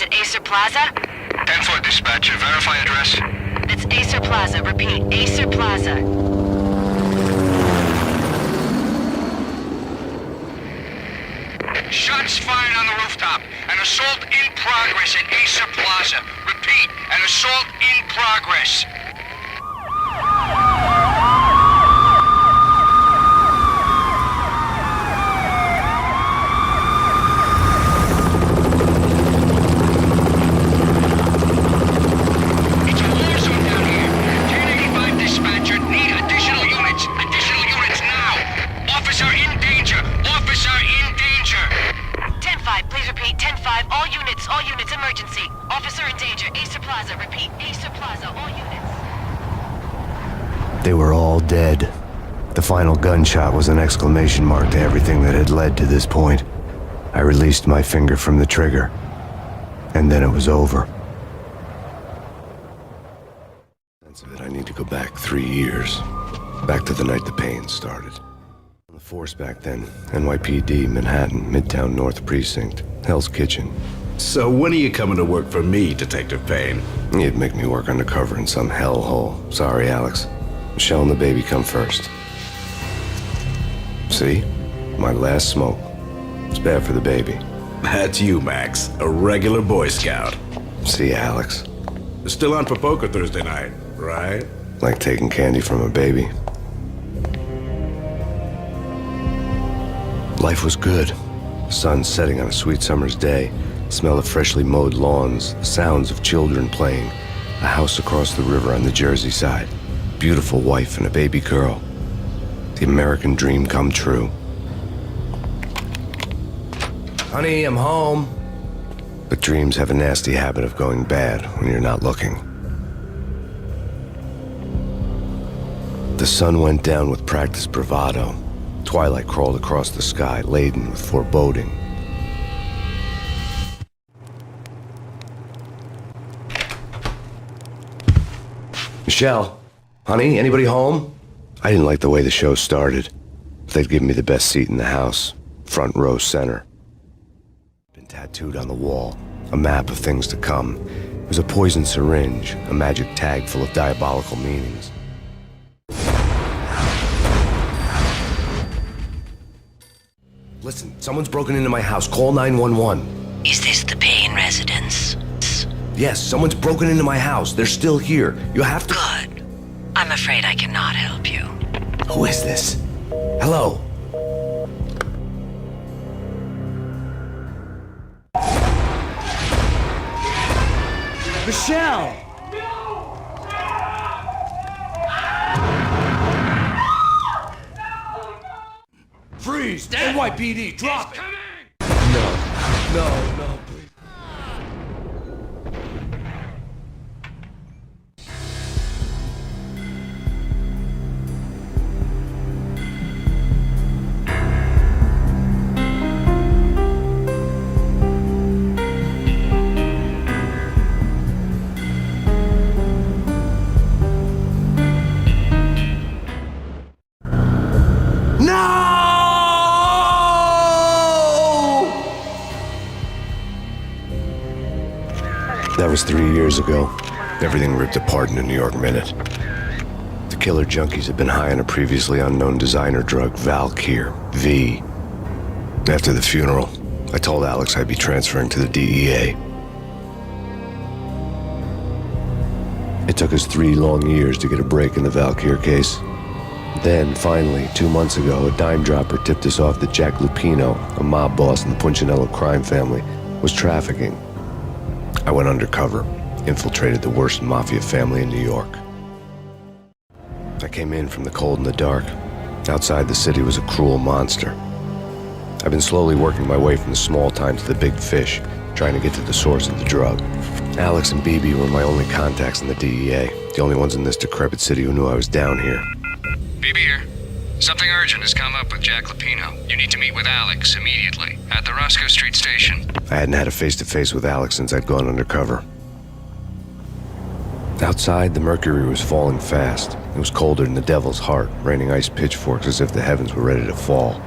at Acer Plaza? 10-4 dispatcher, verify address. It's Acer Plaza. Repeat, Acer Plaza. Shots fired on the rooftop. An assault in progress at Acer Plaza. Repeat, an assault in progress. It's a war zone down here. 1085 dispatcher, need additional units. Additional units now. Officer in danger. Officer in danger. 10-5, please repeat. 10-5, all units, emergency. Officer in danger, Acer Plaza. Repeat, Acer Plaza, all units. They were all dead. The final gunshot was an exclamation mark to everything that had led to this point. I released my finger from the trigger, and then it was over. Sense of it, I need to go back 3 years. Back to the night the Payne started. The force back then, NYPD, Manhattan, Midtown North Precinct, Hell's Kitchen. So when are you coming to work for me, Detective Payne? You'd make me work undercover in some hellhole. Sorry, Alex. Michelle and the baby come first. See? My last smoke. It's bad for the baby. That's you, Max. A regular Boy Scout. See, Alex. Still on for poker Thursday night, right? Like taking candy from a baby. Life was good. The sun setting on a sweet summer's day. The smell of freshly mowed lawns. The sounds of children playing. A house across the river on the Jersey side. Beautiful wife and a baby girl. The American dream come true. Honey, I'm home. But dreams have a nasty habit of going bad when you're not looking. The sun went down with practiced bravado. Twilight crawled across the sky, laden with foreboding. Michelle, honey, anybody home? I didn't like the way the show started. They'd given me the best seat in the house, front row center. Been tattooed on the wall, a map of things to come. It was a poison syringe, a magic tag full of diabolical meanings. Listen, someone's broken into my house. Call 911. Is this the Payne residence? Yes, someone's broken into my house. They're still here. You have to... Good. I'm afraid I cannot help you. Who is this? Hello? Michelle! Freeze! NYPD, drop it! No, please. That was 3 years ago. Everything ripped apart in a New York minute. The killer junkies had been high on a previously unknown designer drug, Valkyr, V. After the funeral, I told Alex I'd be transferring to the DEA. It took us 3 long years to get a break in the Valkyr case. Then, finally, 2 months ago, a dime dropper tipped us off that Jack Lupino, a mob boss in the Punchinello crime family, was trafficking. I went undercover, infiltrated the worst mafia family in New York. I came in from the cold and the dark. Outside the city was a cruel monster. I've been slowly working my way from the small time to the big fish, trying to get to the source of the drug. Alex and BB were my only contacts in the DEA, the only ones in this decrepit city who knew I was down here. BB here. Something urgent has come up with Jack Lupino. You need to meet with Alex immediately at the Roscoe Street station. I hadn't had a face-to-face with Alex since I'd gone undercover. Outside, the mercury was falling fast. It was colder than the devil's heart, raining ice pitchforks as if the heavens were ready to fall.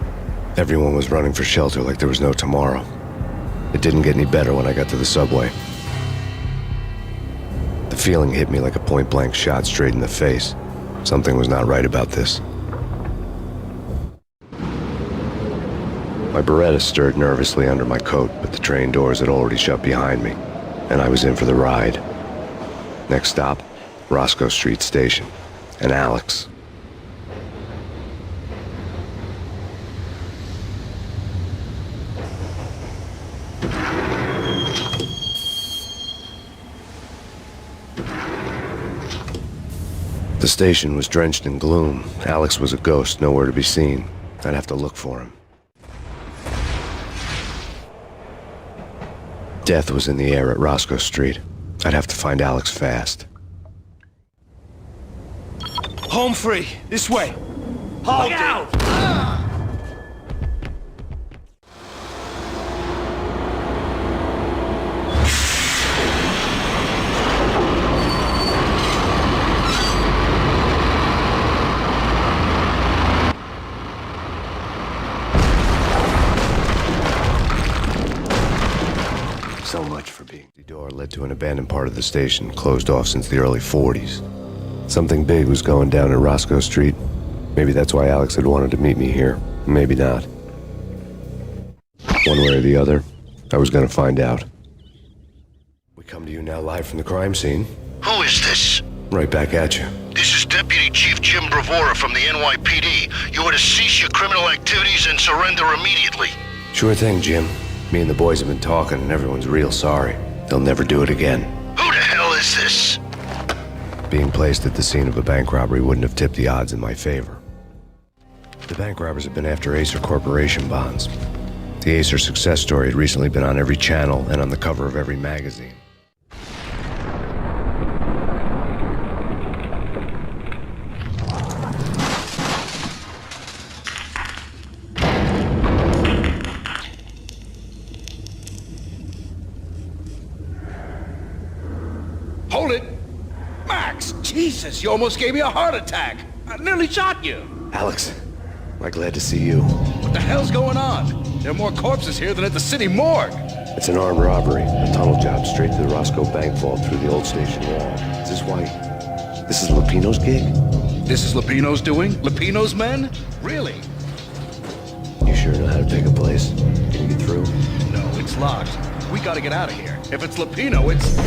Everyone was running for shelter like there was no tomorrow. It didn't get any better when I got to the subway. feeling hit me like a point-blank shot straight in the face. Something was not right about this. My Beretta stirred nervously under my coat, but the train doors had already shut behind me, and I was in for the ride. Next stop, Roscoe Street Station, and Alex. The station was drenched in gloom. Alex was a ghost, nowhere to be seen. I'd have to look for him. Death was in the air at Roscoe Street. I'd have to find Alex fast. Home free. This way. Hold out! So much for being. The door led to an abandoned part of the station, closed off since the early 40s. Something big was going down at Roscoe Street. Maybe that's why Alex had wanted to meet me here. Maybe not. One way or the other, I was gonna find out. We come to you now live from the crime scene. Who is this? Right back at you. This is Deputy Chief Jim Bravura from the NYPD. You are to cease your criminal activities and surrender immediately. Sure thing, Jim. Me and the boys have been talking, and everyone's real sorry. They'll never do it again. Who the hell is this? Being placed at the scene of a bank robbery wouldn't have tipped the odds in my favor. The bank robbers have been after Acer Corporation bonds. The Acer success story had recently been on every channel and on the cover of every magazine. Hold it! Max! Jesus, you almost gave me a heart attack! I nearly shot you! Alex, am I glad to see you. What the hell's going on? There are more corpses here than at the city morgue! It's an armed robbery, a tunnel job straight to the Roscoe Bank vault through the old station wall. Is this why? This is Lupino's gig? This is Lupino's doing? Lupino's men? Really? You sure know how to pick a place? Can you get through? No, it's locked. We gotta get out of here. If it's Lupino, it's...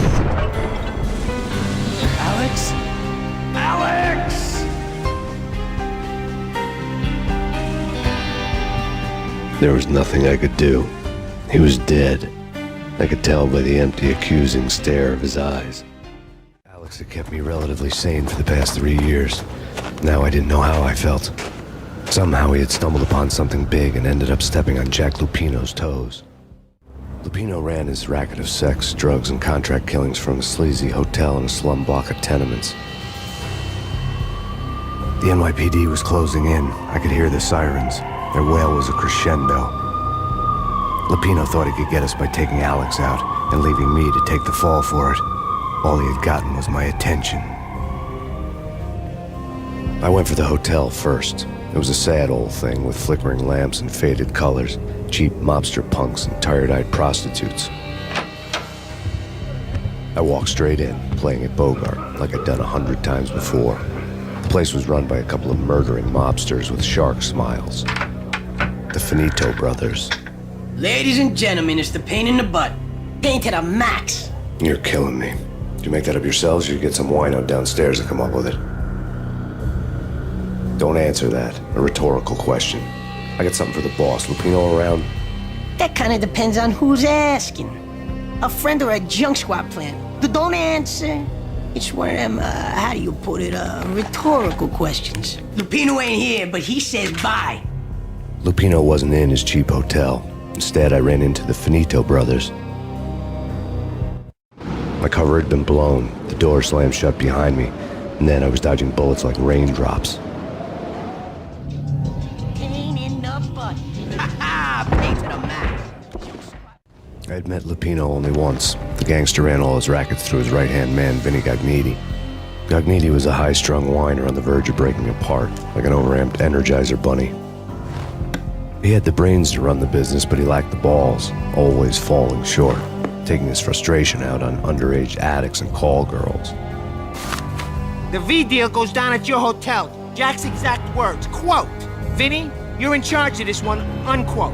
Alex? Alex! There was nothing I could do. He was dead. I could tell by the empty, accusing stare of his eyes. Alex had kept me relatively sane for the past 3 years. Now I didn't know how I felt. Somehow he had stumbled upon something big and ended up stepping on Jack Lupino's toes. Lupino ran his racket of sex, drugs, and contract killings from a sleazy hotel in a slum block of tenements. The NYPD was closing in. I could hear the sirens. Their wail was a crescendo. Lupino thought he could get us by taking Alex out and leaving me to take the fall for it. All he had gotten was my attention. I went for the hotel first. It was a sad old thing with flickering lamps and faded colors, cheap mobster punks and tired-eyed prostitutes. I walked straight in, playing at Bogart, like I'd done 100 times before. The place was run by a couple of murdering mobsters with shark smiles. The Finito brothers. Ladies and gentlemen, it's the Payne in the butt. Payne to the max. You're killing me. Did you make that up yourselves, or you get some wino downstairs to come up with it? Don't answer that. A rhetorical question. I got something for the boss. Lupino around? That kind of depends on who's asking. A friend or a junk squad plan. Don't answer. It's one of them, how do you put it, rhetorical questions. Lupino ain't here, but he says bye. Lupino wasn't in his cheap hotel. Instead, I ran into the Finito brothers. My cover had been blown. The door slammed shut behind me, and then I was dodging bullets like raindrops. Payne in the butt. Ha-ha! Payne to the max. I had met Lupino only once. The gangster ran all his rackets through his right-hand man, Vinny Gagnetti. Gagnetti was a high-strung whiner on the verge of breaking apart, like an overamped Energizer bunny. He had the brains to run the business, but he lacked the balls, always falling short, taking his frustration out on underage addicts and call girls. The V deal goes down at your hotel. Jack's exact words, quote, "Vinny, you're in charge of this one," unquote.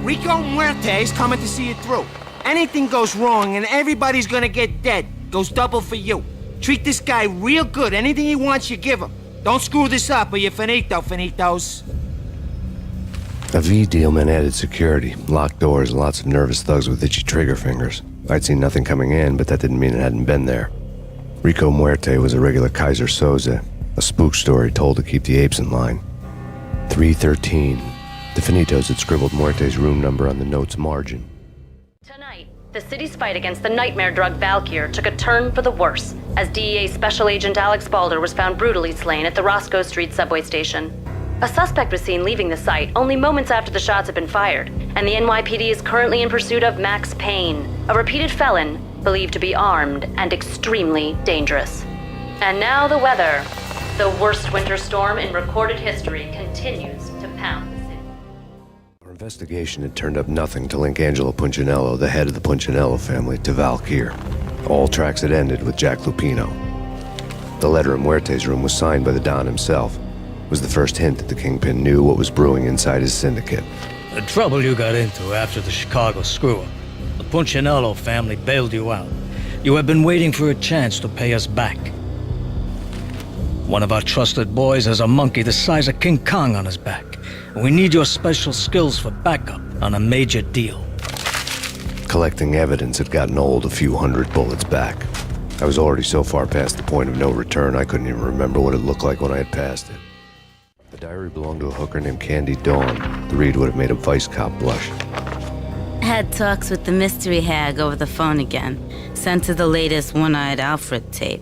Rico Muerte's coming to see it through. Anything goes wrong and everybody's gonna get dead. Goes double for you. Treat this guy real good. Anything he wants, you give him. Don't screw this up or you're finito, finitos. A V deal meant added security, locked doors, and lots of nervous thugs with itchy trigger fingers. I'd seen nothing coming in, but that didn't mean it hadn't been there. Rico Muerte was a regular Kaiser Soze, a spook story told to keep the apes in line. 313. The Finitos had scribbled Muerte's room number on the note's margin. Tonight, the city's fight against the nightmare drug Valkyr took a turn for the worse, as DEA Special Agent Alex Balder was found brutally slain at the Roscoe Street subway station. A suspect was seen leaving the site only moments after the shots had been fired, and the NYPD is currently in pursuit of Max Payne, a repeated felon believed to be armed and extremely dangerous. And now the weather. The worst winter storm in recorded history continues to pound the city. Our investigation had turned up nothing to link Angelo Punchinello, the head of the Punchinello family, to Valkyr. All tracks had ended with Jack Lupino. The letter in Muerte's room was signed by the Don himself. It was the first hint that the Kingpin knew what was brewing inside his syndicate. The trouble you got into after the Chicago screw-up. The Punchinello family bailed you out. You have been waiting for a chance to pay us back. One of our trusted boys has a monkey the size of King Kong on his back. And we need your special skills for backup on a major deal. Collecting evidence had gotten old a few hundred bullets back. I was already so far past the point of no return I couldn't even remember what it looked like when I had passed it. The diary belonged to a hooker named Candy Dawn. The read would have made a vice cop blush. Had talks with the mystery hag over the phone again. Sent her the latest One-Eyed Alfred tape.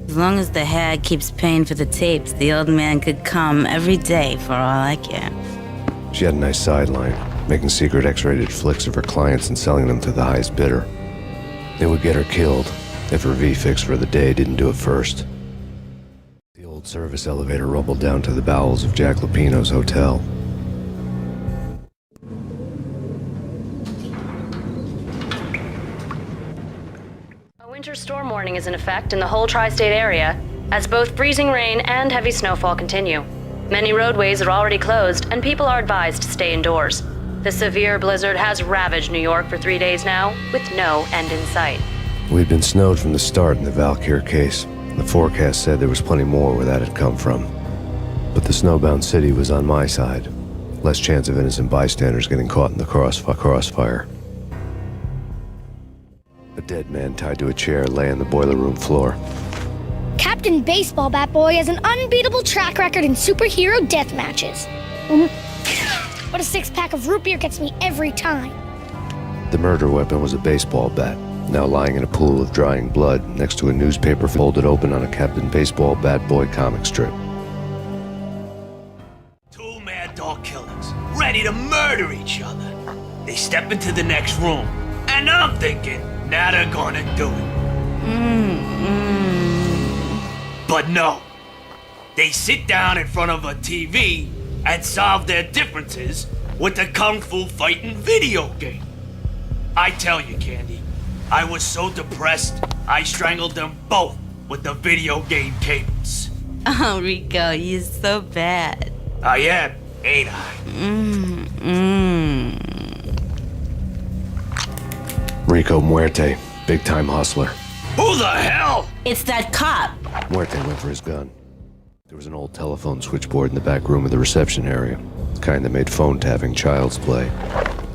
As long as the hag keeps paying for the tapes, the old man could come every day for all I care. She had a nice sideline, making secret X-rated flicks of her clients and selling them to the highest bidder. It would get her killed if her V-fix for the day didn't do it first. The old service elevator rumbled down to the bowels of Jack Lupino's hotel. A winter storm warning is in effect in the whole tri-state area, as both freezing rain and heavy snowfall continue. Many roadways are already closed, and people are advised to stay indoors. The severe blizzard has ravaged New York for 3 days now, with no end in sight. We'd been snowed from the start in the Valkyr case. The forecast said there was plenty more where that had come from. But the snowbound city was on my side. Less chance of innocent bystanders getting caught in the crossfire. A dead man tied to a chair lay on the boiler room floor. Captain Baseball Bat Boy has an unbeatable track record in superhero death matches. But a 6-pack of root beer gets me every time. The murder weapon was a baseball bat, now lying in a pool of drying blood next to a newspaper folded open on a Captain Baseball Bat Boy comic strip. Two mad dog killers, ready to murder each other. They step into the next room, and I'm thinking, now they're gonna do it. But no. They sit down in front of a TV and solve their differences with the Kung Fu fighting video game. I tell you, Candy, I was so depressed, I strangled them both with the video game cables. Oh, Rico, you're so bad. I am, ain't I? Rico Muerte, big-time hustler. Who the hell? It's that cop. Muerte went for his gun. There was an old telephone switchboard in the back room of the reception area, the kind that made phone tapping child's play.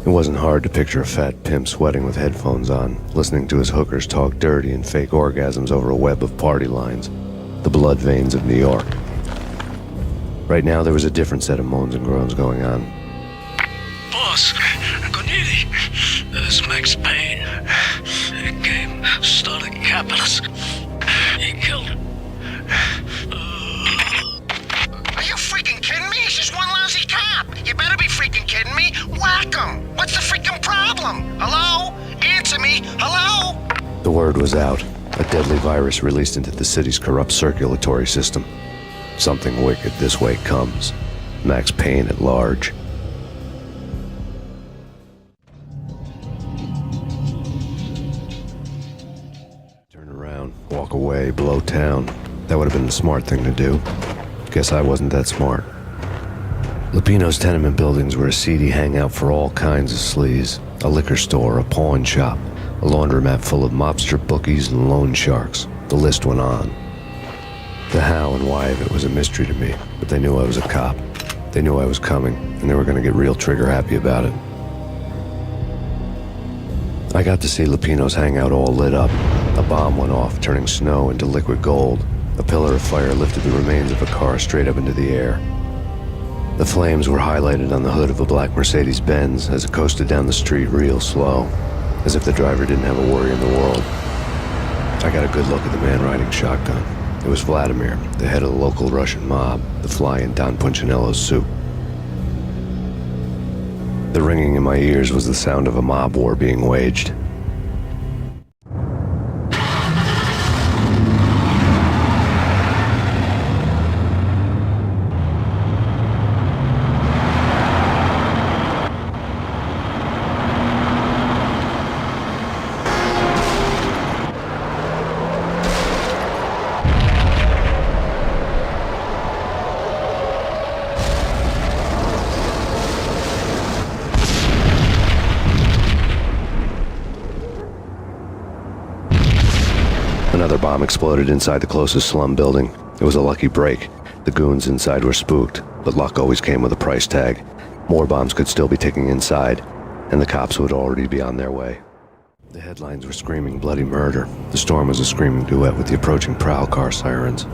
It wasn't hard to picture a fat pimp sweating with headphones on, listening to his hookers talk dirty and fake orgasms over a web of party lines, the blood veins of New York. Right now, there was a different set of moans and groans going on. Boss, Corneli, there's Max Payne. He came, started capitalist. He killed him. Are you freaking kidding me? He's just one lousy cop. You better be freaking kidding me. Whack him. What's the freaking problem? Hello? Answer me. Hello? The word was out. A deadly virus released into the city's corrupt circulatory system. Something wicked this way comes. Max Payne at large. Turn around, walk away, blow town. That would have been the smart thing to do. Guess I wasn't that smart. Lupino's tenement buildings were a seedy hangout for all kinds of sleaze. A liquor store, a pawn shop, a laundromat full of mobster bookies and loan sharks. The list went on. The how and why of it was a mystery to me, but they knew I was a cop. They knew I was coming, and they were going to get real trigger-happy about it. I got to see Lupino's hangout all lit up. A bomb went off, turning snow into liquid gold. A pillar of fire lifted the remains of a car straight up into the air. The flames were highlighted on the hood of a black Mercedes-Benz as it coasted down the street real slow, as if the driver didn't have a worry in the world. I got a good look at the man riding shotgun. It was Vladimir, the head of the local Russian mob, the fly in Don Punchinello's soup. The ringing in my ears was the sound of a mob war being waged. Another bomb exploded inside the closest slum building. It was a lucky break. The goons inside were spooked, but luck always came with a price tag. More bombs could still be ticking inside, and the cops would already be on their way. The headlines were screaming bloody murder. The storm was a screaming duet with the approaching prowl car sirens.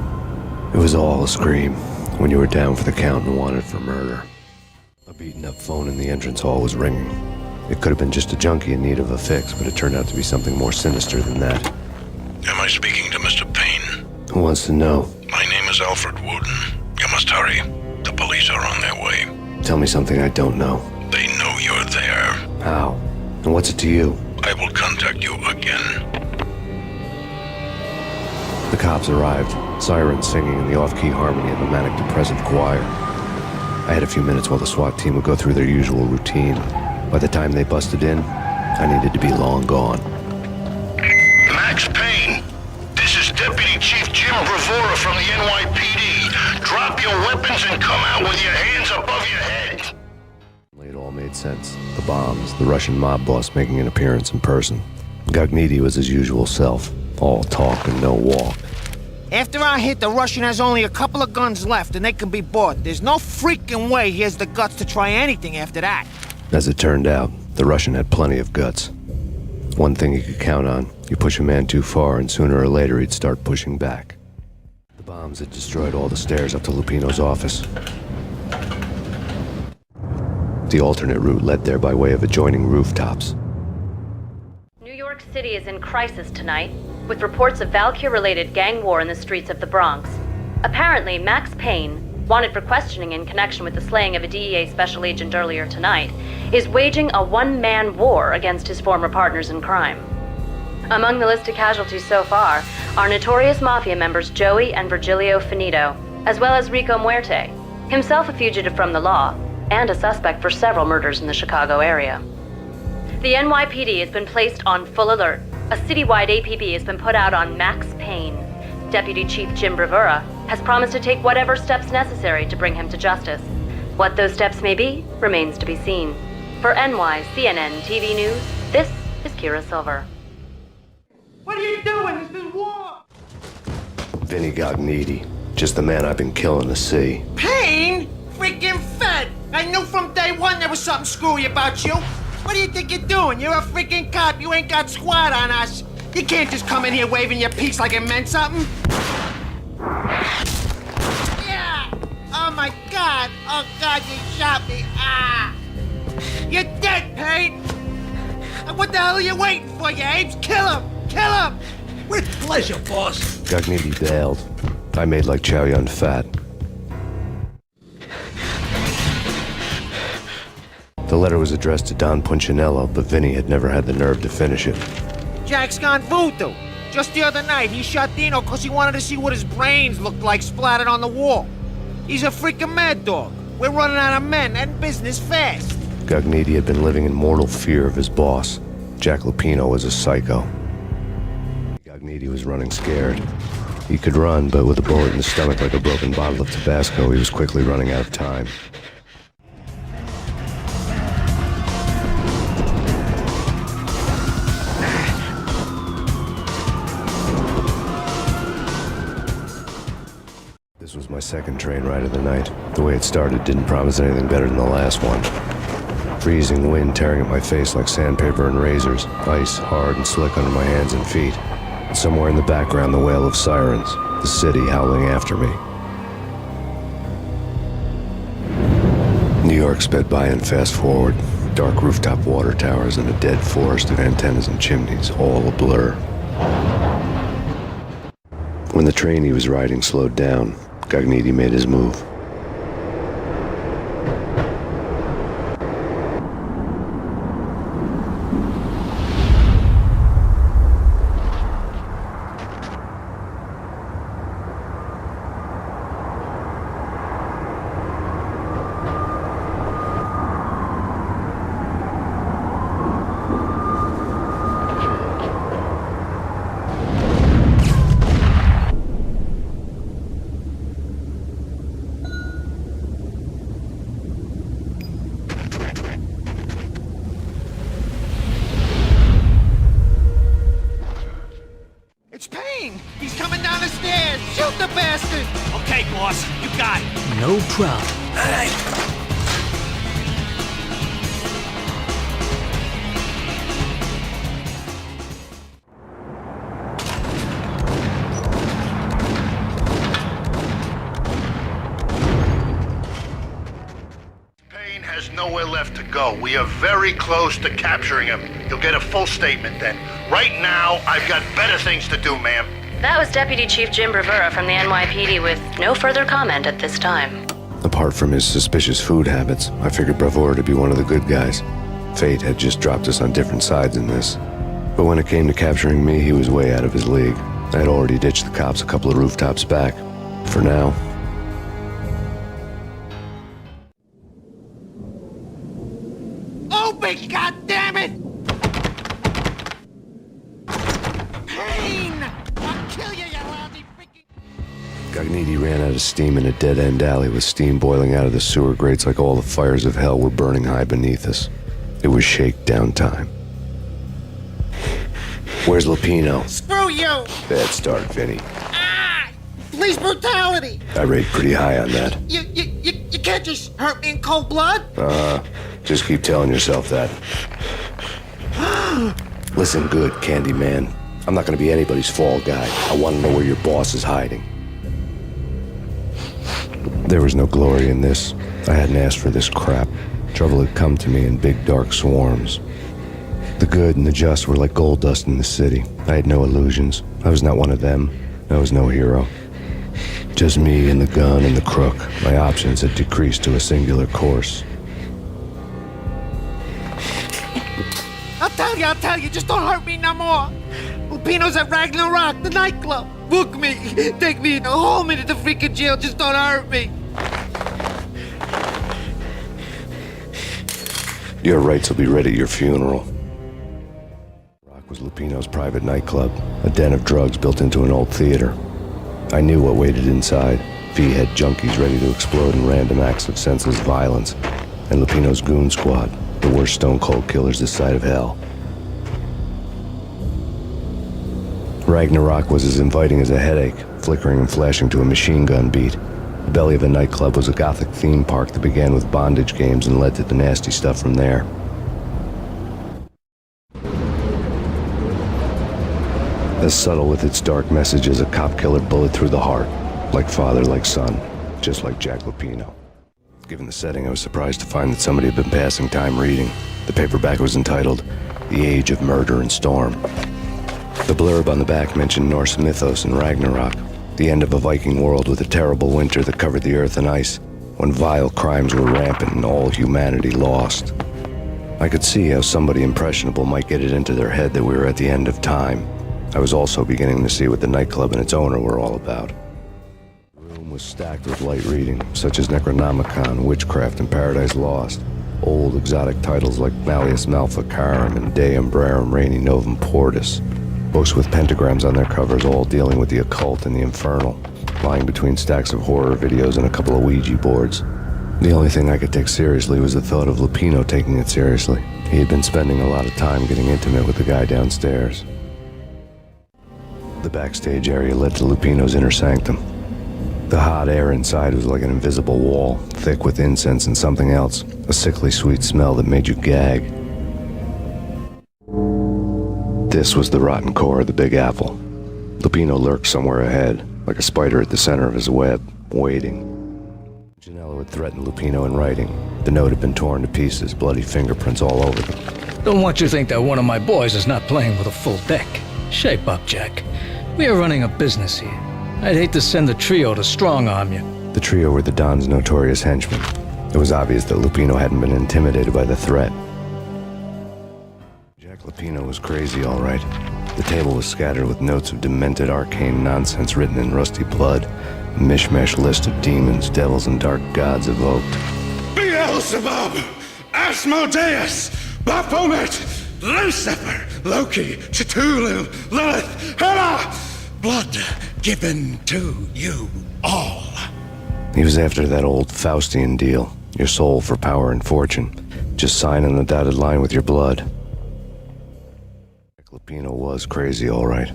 It was all a scream when you were down for the count and wanted for murder. A beaten-up phone in the entrance hall was ringing. It could have been just a junkie in need of a fix, but it turned out to be something more sinister than that. Am I speaking to Mr. Payne? Who wants to know? My name is Alfred Wooden. You must hurry. The police are on their way. Tell me something I don't know. They know you're there. How? And what's it to you? I will contact you again. The cops arrived, sirens singing in the off-key harmony of a manic-depressive choir. I had a few minutes while the SWAT team would go through their usual routine. By the time they busted in, I needed to be long gone. Max Payne, this is Deputy Chief Jim Bravura from the NYPD. Drop your weapons and come out with your hands above your head. It all made sense. The bombs, the Russian mob boss making an appearance in person. Gagniti was his usual self, all talk and no walk. After our hit, the Russian has only a couple of guns left and they can be bought. There's no freaking way he has the guts to try anything after that. As it turned out, the Russian had plenty of guts. One thing you could count on, you push a man too far and sooner or later he'd start pushing back. The bombs had destroyed all the stairs up to Lupino's office. The alternate route led there by way of adjoining rooftops. New York City is in crisis tonight, with reports of Valkyr-related gang war in the streets of the Bronx. Apparently, Max Payne, wanted for questioning in connection with the slaying of a DEA special agent earlier tonight, is waging a one-man war against his former partners in crime. Among the list of casualties so far are notorious mafia members Joey and Virgilio Finito, as well as Rico Muerte, himself a fugitive from the law, and a suspect for several murders in the Chicago area. The NYPD has been placed on full alert. A citywide APB has been put out on Max Payne. Deputy Chief Jim Bravura has promised to take whatever steps necessary to bring him to justice. What those steps may be remains to be seen. For NYCNN TV News, this is Kira Silver. What are you doing? This is war! Vinny Gagniti, just the man I've been killing to see. Payne? Freaking fed! I knew from day one there was something screwy about you. What do you think you're doing? You're a freaking cop. You ain't got squad on us. You can't just come in here waving your piece like it meant something. Yeah! Oh my God! Oh God, you shot me! Ah! You're dead, Payne! What the hell are you waiting for, you apes? Kill him! Kill him! With pleasure, boss. Gagniti bailed. I made like Chow Yun Fat. The letter was addressed to Don Punchinello, but Vinny had never had the nerve to finish it. Jack's gone voodoo. Just the other night, he shot Dino because he wanted to see what his brains looked like splattered on the wall. He's a freaking mad dog. We're running out of men and business fast. Gagniti had been living in mortal fear of his boss. Jack Lupino was a psycho. Gagniti was running scared. He could run, but with a bullet in his stomach like a broken bottle of Tabasco, he was quickly running out of time. This was my second train ride of the night. The way it started didn't promise anything better than the last one. Freezing wind tearing at my face like sandpaper and razors, ice hard and slick under my hands and feet. And somewhere in the background, the wail of sirens, the city howling after me. New York sped by in fast forward. Dark rooftop water towers and a dead forest of antennas and chimneys, all a blur. When the train he was riding slowed down, Gognitti made his move. It's Payne! He's coming down the stairs! Shoot the bastard! Okay, boss, you got it. No problem. All right. Payne has nowhere left to go. We are very close to capturing him. You'll get a full statement then. Right now, I've got better things to do, ma'am. That was Deputy Chief Jim Rivera from the NYPD with no further comment at this time. Apart from his suspicious food habits, I figured Bravura to be one of the good guys. Fate had just dropped us on different sides in this. But when it came to capturing me, he was way out of his league. I had already ditched the cops a couple of rooftops back. For now. Open, goddammit! Payne! I'll kill you, you lousy freaking... Gognitti ran out of steam in a dead-end alley with steam boiling out of the sewer grates like all the fires of hell were burning high beneath us. It was shakedown time. Where's Lupino? Screw you! Bad start, Vinny. Ah! Police brutality! I rate pretty high on that. You can't just hurt me in cold blood? Just keep telling yourself that. Listen good, Candyman. I'm not gonna be anybody's fall guy. I want to know where your boss is hiding. There was no glory in this. I hadn't asked for this crap. Trouble had come to me in big dark swarms. The good and the just were like gold dust in the city. I had no illusions. I was not one of them. I was no hero. Just me and the gun and the crook. My options had decreased to a singular course. I'll tell you, just don't hurt me no more. Lupino's at Ragnarok, the nightclub. Book me, take me, hold me to the freaking jail, just don't hurt me. Your rights will be ready at your funeral. Rock was Lupino's private nightclub, a den of drugs built into an old theater. I knew what waited inside. V-head junkies ready to explode in random acts of senseless violence. And Lupino's goon squad, the worst stone-cold killers this side of hell. Ragnarok was as inviting as a headache, flickering and flashing to a machine gun beat. The belly of the nightclub was a gothic theme park that began with bondage games and led to the nasty stuff from there. As subtle with its dark message as a cop-killer bullet through the heart. Like father, like son, just like Jack Lupino. Given the setting, I was surprised to find that somebody had been passing time reading. The paperback was entitled, The Age of Murder and Storm. The blurb on the back mentioned Norse mythos and Ragnarok, the end of a Viking world with a terrible winter that covered the earth in ice, when vile crimes were rampant and all humanity lost. I could see how somebody impressionable might get it into their head that we were at the end of time. I was also beginning to see what the nightclub and its owner were all about. The room was stacked with light reading, such as Necronomicon, Witchcraft, and Paradise Lost. Old exotic titles like Malleus Maleficarum and De Umbrarum Reini Novum Portus. books with pentagrams on their covers, all dealing with the occult and the infernal, lying between stacks of horror videos and a couple of Ouija boards. The only thing I could take seriously was the thought of Lupino taking it seriously. He had been spending a lot of time getting intimate with the guy downstairs. The backstage area led to Lupino's inner sanctum. The hot air inside was like an invisible wall, thick with incense and something else, a sickly sweet smell that made you gag. This was the rotten core of the Big Apple. Lupino lurked somewhere ahead, like a spider at the center of his web, waiting. Janello had threatened Lupino in writing. The note had been torn to pieces, bloody fingerprints all over them. Don't want you to think that one of my boys is not playing with a full deck. Shape up, Jack. We are running a business here. I'd hate to send the trio to strong-arm you. The trio were the Don's notorious henchmen. It was obvious that Lupino hadn't been intimidated by the threat. Jack Lupino was crazy, all right. The table was scattered with notes of demented arcane nonsense written in rusty blood. A mishmash list of demons, devils, and dark gods evoked. Beelzebub, Asmodeus, Baphomet, Lucifer, Loki, Cthulhu, Lilith, Hela! Blood given to you all. He was after that old Faustian deal. Your soul for power and fortune. Just sign on the dotted line with your blood. Lupino was crazy, all right.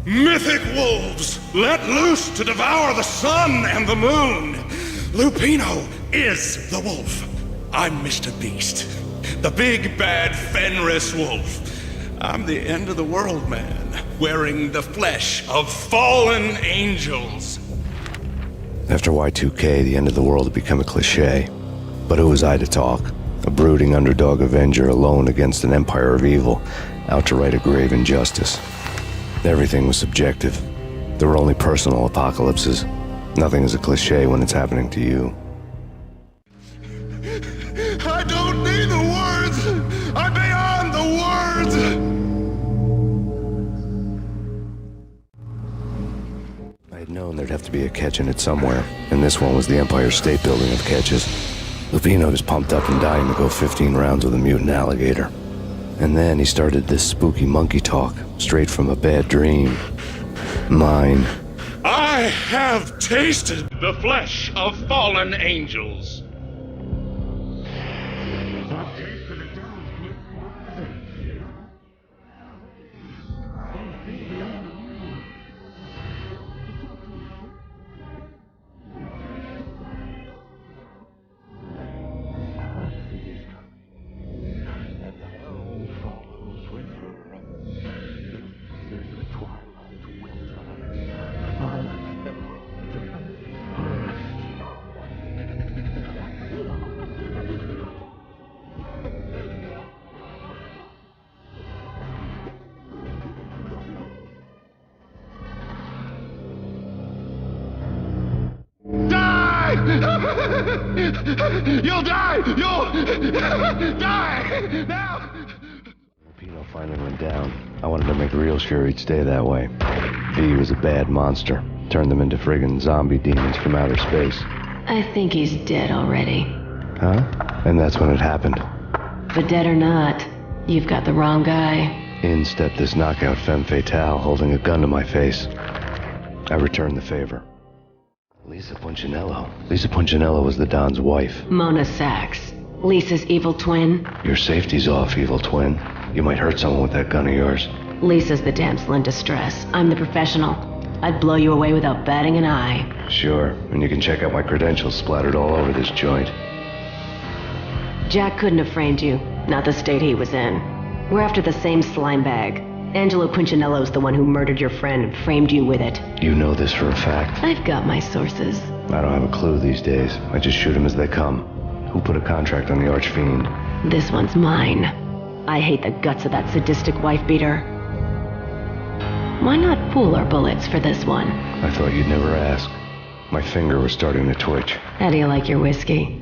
Mythic wolves, let loose to devour the sun and the moon. Lupino is the wolf. I'm Mr. Beast, the big bad Fenris wolf. I'm the end of the world man, wearing the flesh of fallen angels. After Y2K, the end of the world had become a cliche. But who was I to talk? A brooding underdog avenger alone against an empire of evil, out to right a grave injustice. Everything was subjective. There were only personal apocalypses. Nothing is a cliche when it's happening to you. I don't need the words! I'm beyond the words! I had known there'd have to be a catch in it somewhere, and this one was the Empire State Building of catches. Lupino was pumped up and dying to go 15 rounds with a mutant alligator. And then he started this spooky monkey talk, straight from a bad dream. Mine. I have tasted the flesh of fallen angels. You'll die! You'll die! Now! Lupino finally went down. I wanted to make real sure he'd stay that way. V was a bad monster. Turned them into friggin' zombie demons from outer space. I think he's dead already. Huh? And that's when it happened. But dead or not, you've got the wrong guy. In stepped this knockout femme fatale, holding a gun to my face. I returned the favor. Lisa Punchinello. Lisa Punchinello was the Don's wife. Mona Sachs. Lisa's evil twin. Your safety's off, evil twin. You might hurt someone with that gun of yours. Lisa's the damsel in distress. I'm the professional. I'd blow you away without batting an eye. Sure, and you can check out my credentials splattered all over this joint. Jack couldn't have framed you. Not the state he was in. We're after the same slime bag. Angelo Punchinello's the one who murdered your friend and framed you with it. You know this for a fact. I've got my sources. I don't have a clue these days. I just shoot them as they come. Who put a contract on the archfiend? This one's mine. I hate the guts of that sadistic wife-beater. Why not pool our bullets for this one? I thought you'd never ask. My finger was starting to twitch. How do you like your whiskey?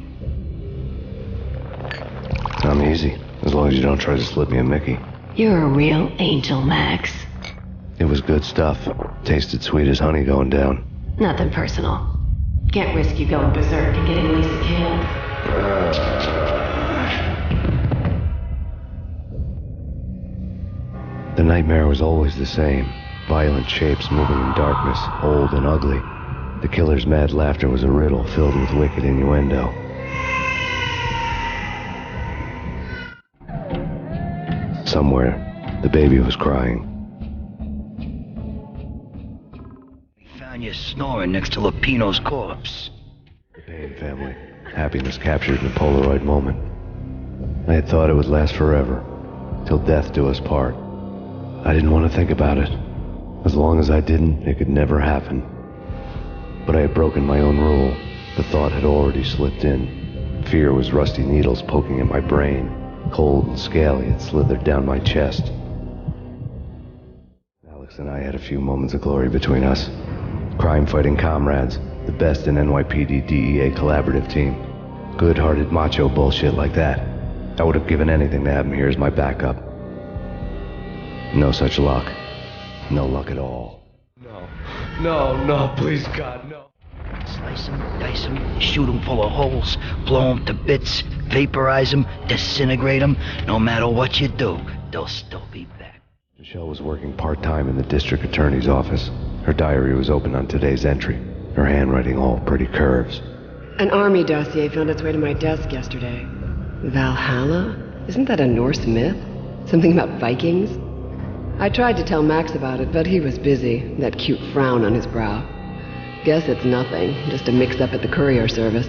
I'm easy, as long as you don't try to slip me a Mickey. You're a real angel, Max. It was good stuff. Tasted sweet as honey going down. Nothing personal. Can't risk you going berserk and getting Lisa killed. The nightmare was always the same. Violent shapes moving in darkness, old and ugly. The killer's mad laughter was a riddle filled with wicked innuendo. Somewhere, the baby was crying. We found you snoring next to Lupino's corpse. The Payne family. Happiness captured in a Polaroid moment. I had thought it would last forever, till death do us part. I didn't want to think about it. As long as I didn't, it could never happen. But I had broken my own rule. The thought had already slipped in. Fear was rusty needles poking at my brain. Cold and scaly, it slithered down my chest. Alex and I had a few moments of glory between us. Crime-fighting comrades, the best in NYPD DEA collaborative team. Good-hearted macho bullshit like that. I would have given anything to have him here as my backup. No such luck. No luck at all. No, please, God, no. Slice them, dice them, shoot them full of holes, blow them to bits, vaporize them, disintegrate them. No matter what you do, they'll still be back. Michelle was working part-time in the district attorney's office. Her diary was open on today's entry, her handwriting all pretty curves. An army dossier found its way to my desk yesterday. Valhalla? Isn't that a Norse myth? Something about Vikings? I tried to tell Max about it, but he was busy, that cute frown on his brow. Guess it's nothing, just a mix-up at the courier service.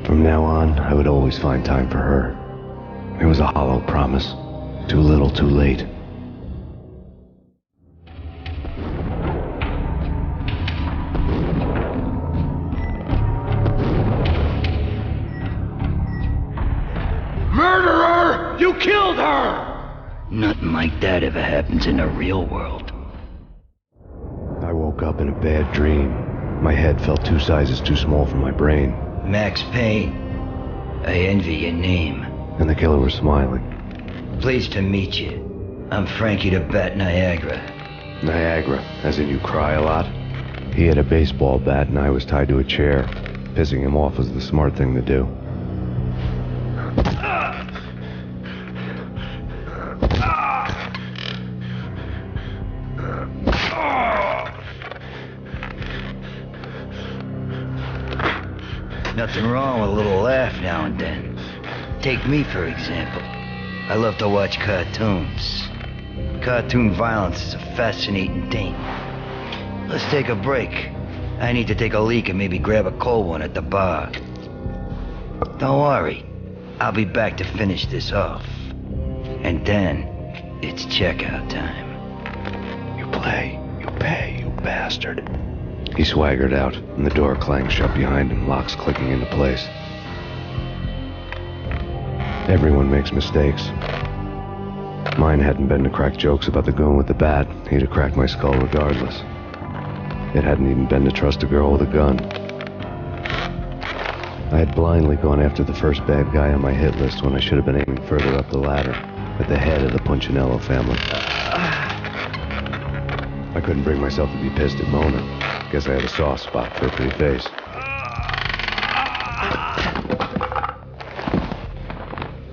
From now on, I would always find time for her. It was a hollow promise. Too little, too late. Murderer! You killed her! Nothing like that ever happens in the real world. I woke up in a bad dream. My head felt 2 sizes too small for my brain. Max Payne. I envy your name. And the killer was smiling. Pleased to meet you. I'm Frankie the Bat Niagara. Niagara, as in you cry a lot? He had a baseball bat and I was tied to a chair. Pissing him off was the smart thing to do. Nothing wrong with a little laugh now and then. Take me, for example. I love to watch cartoons. Cartoon violence is a fascinating thing. Let's take a break. I need to take a leak and maybe grab a cold one at the bar. Don't worry. I'll be back to finish this off. And then, it's checkout time. You play, you pay, you bastard. He swaggered out, and the door clanged shut behind him, locks clicking into place. Everyone makes mistakes. Mine hadn't been to crack jokes about the goon with the bat. He'd have cracked my skull regardless. It hadn't even been to trust a girl with a gun. I had blindly gone after the first bad guy on my hit list when I should have been aiming further up the ladder, at the head of the Punchinello family. I couldn't bring myself to be pissed at Mona. Guess I had a soft spot for a pretty face.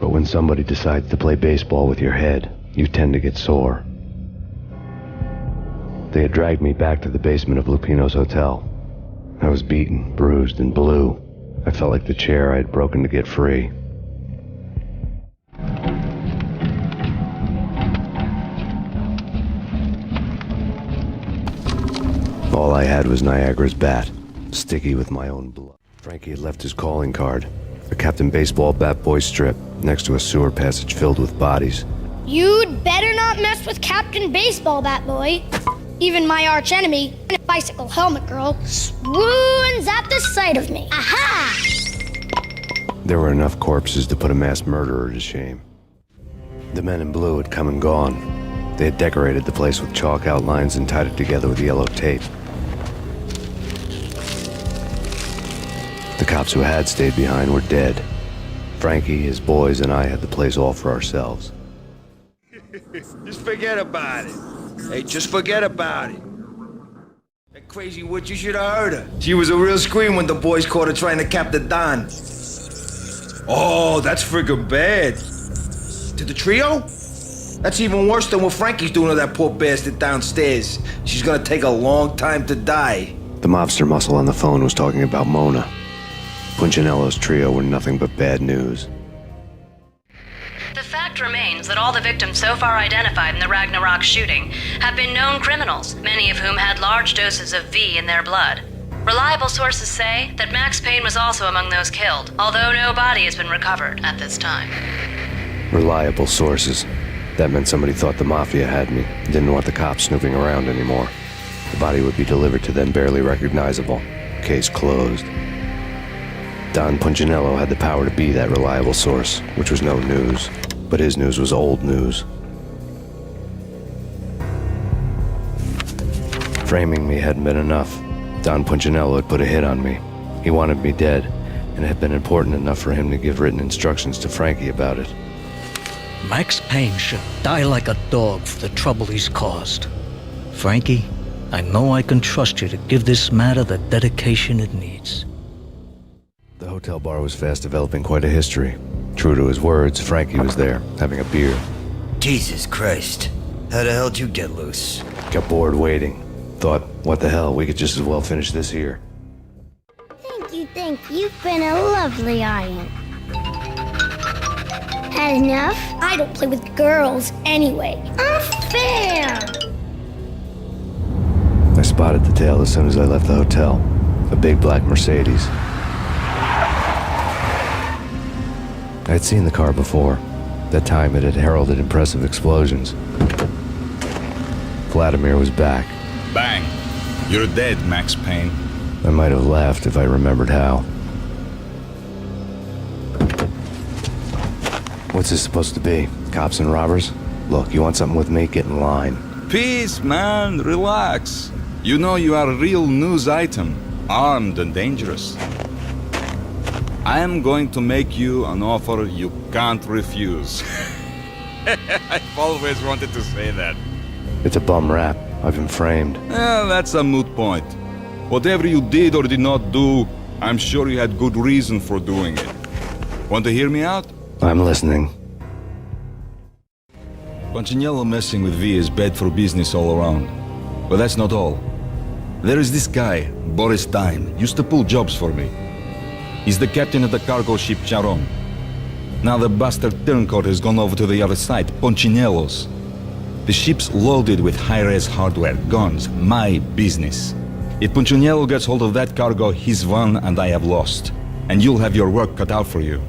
But when somebody decides to play baseball with your head, you tend to get sore. They had dragged me back to the basement of Lupino's hotel. I was beaten, bruised, and blue. I felt like the chair I had broken to get free. All I had was Niagara's bat, sticky with my own blood. Frankie had left his calling card, a Captain Baseball Bat Boy strip, next to a sewer passage filled with bodies. You'd better not mess with Captain Baseball Bat Boy. Even my arch enemy, Bicycle Helmet Girl, swoons at the sight of me. Aha! There were enough corpses to put a mass murderer to shame. The men in blue had come and gone. They had decorated the place with chalk outlines and tied it together with yellow tape. The cops who had stayed behind were dead. Frankie, his boys, and I had the place all for ourselves. Just forget about it. Hey, just forget about it. That crazy witch, you should have heard her. She was a real scream when the boys caught her trying to cap the Don. Oh, that's friggin' bad. To the trio? That's even worse than what Frankie's doing to that poor bastard downstairs. She's gonna take a long time to die. The mobster muscle on the phone was talking about Mona. Punchinello's trio were nothing but bad news. The fact remains that all the victims so far identified in the Ragnarok shooting have been known criminals, many of whom had large doses of V in their blood. Reliable sources say that Max Payne was also among those killed, although no body has been recovered at this time. Reliable sources. That meant somebody thought the Mafia had me, didn't want the cops snooping around anymore. The body would be delivered to them barely recognizable. Case closed. Don Punchinello had the power to be that reliable source, which was no news. But his news was old news. Framing me hadn't been enough. Don Punchinello had put a hit on me. He wanted me dead, and it had been important enough for him to give written instructions to Frankie about it. Max Payne should die like a dog for the trouble he's caused. Frankie, I know I can trust you to give this matter the dedication it needs. The hotel bar was fast developing quite a history. True to his words, Frankie was there, having a beer. Jesus Christ. How the hell did you get loose? Got bored waiting. Thought, what the hell, we could just as well finish this here. Thank you. You've been a lovely aunt. Had enough? I don't play with girls anyway. Unfair! I spotted the tail as soon as I left the hotel. A big black Mercedes. I had seen the car before. That time it had heralded impressive explosions. Vladimir was back. Bang! You're dead, Max Payne. I might have laughed if I remembered how. What's this supposed to be? Cops and robbers? Look, you want something with me? Get in line. Peace, man. Relax. You know you are a real news item. Armed and dangerous. I am going to make you an offer you can't refuse. I've always wanted to say that. It's a bum rap. I've been framed. That's a moot point. Whatever you did or did not do, I'm sure you had good reason for doing it. Want to hear me out? I'm listening. Punchinello messing with V is bad for business all around. But that's not all. There is this guy, Boris Dime, used to pull jobs for me. He's the captain of the cargo ship Charon. Now the bastard turncoat has gone over to the other side, Punchinello's. The ship's loaded with high-res hardware, guns, my business. If Punchinello gets hold of that cargo, he's won and I have lost. And you'll have your work cut out for you.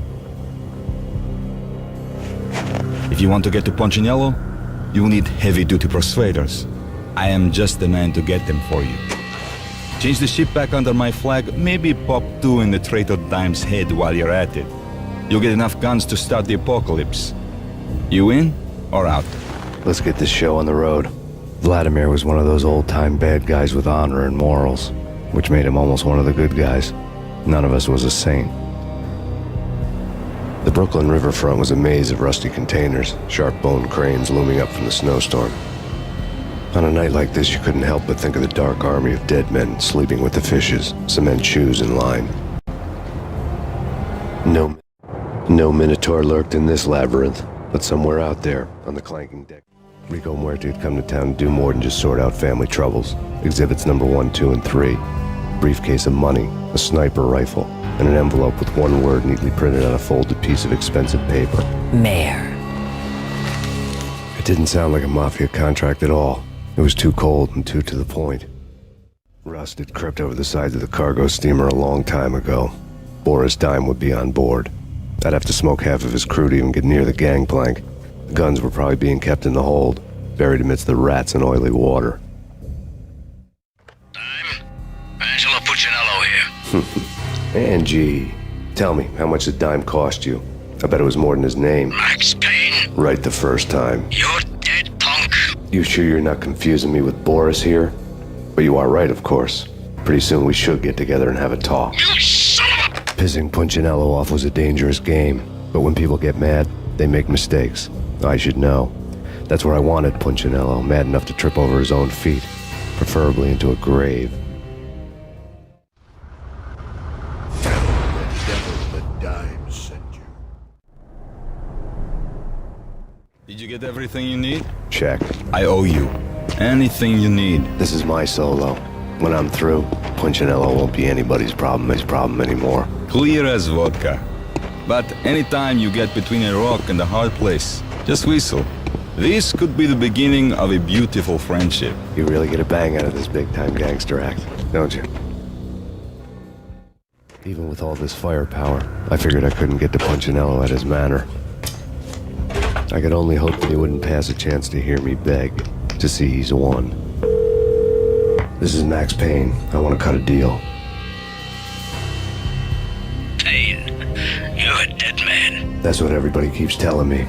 If you want to get to Punchinello, you'll need heavy-duty persuaders. I am just the man to get them for you. Change the ship back under my flag, maybe pop 2 in the traitor Dime's head while you're at it. You'll get enough guns to start the apocalypse. You in or out? Let's get this show on the road. Vladimir was one of those old-time bad guys with honor and morals, which made him almost one of the good guys. None of us was a saint. The Brooklyn riverfront was a maze of rusty containers, sharp-boned cranes looming up from the snowstorm. On a night like this, you couldn't help but think of the dark army of dead men sleeping with the fishes, cement shoes in line. No Minotaur lurked in this labyrinth, but somewhere out there, on the clanking deck. Rico Muerte had come to town to do more than just sort out family troubles. Exhibits number 1, 2, and 3. Briefcase of money, a sniper rifle, and an envelope with one word neatly printed on a folded piece of expensive paper. Mayor. It didn't sound like a mafia contract at all. It was too cold and too to the point. Rust had crept over the sides of the cargo steamer a long time ago. Boris Dime would be on board. I'd have to smoke half of his crew to even get near the gangplank. The guns were probably being kept in the hold, buried amidst the rats and oily water. Angelo Puccinello here. Angie, tell me, how much did Dime cost you? I bet it was more than his name. Max Payne. Right the first time. You're dead, punk. You sure you're not confusing me with Boris here? But you are right, of course. Pretty soon we should get together and have a talk. You son of a... Pissing Punchinello off was a dangerous game, but when people get mad, they make mistakes. I should know. That's where I wanted Punchinello, mad enough to trip over his own feet, preferably into a grave. Did you get everything you need? Check. I owe you. Anything you need. This is my solo. When I'm through, Punchinello won't be anybody's problem anymore. Clear as vodka. But anytime you get between a rock and a hard place, just whistle. This could be the beginning of a beautiful friendship. You really get a bang out of this big-time gangster act, don't you? Even with all this firepower, I figured I couldn't get to Punchinello at his manor. I could only hope that he wouldn't pass a chance to hear me beg, to see he's won. This is Max Payne. I want to cut a deal. Payne, you're a dead man. That's what everybody keeps telling me.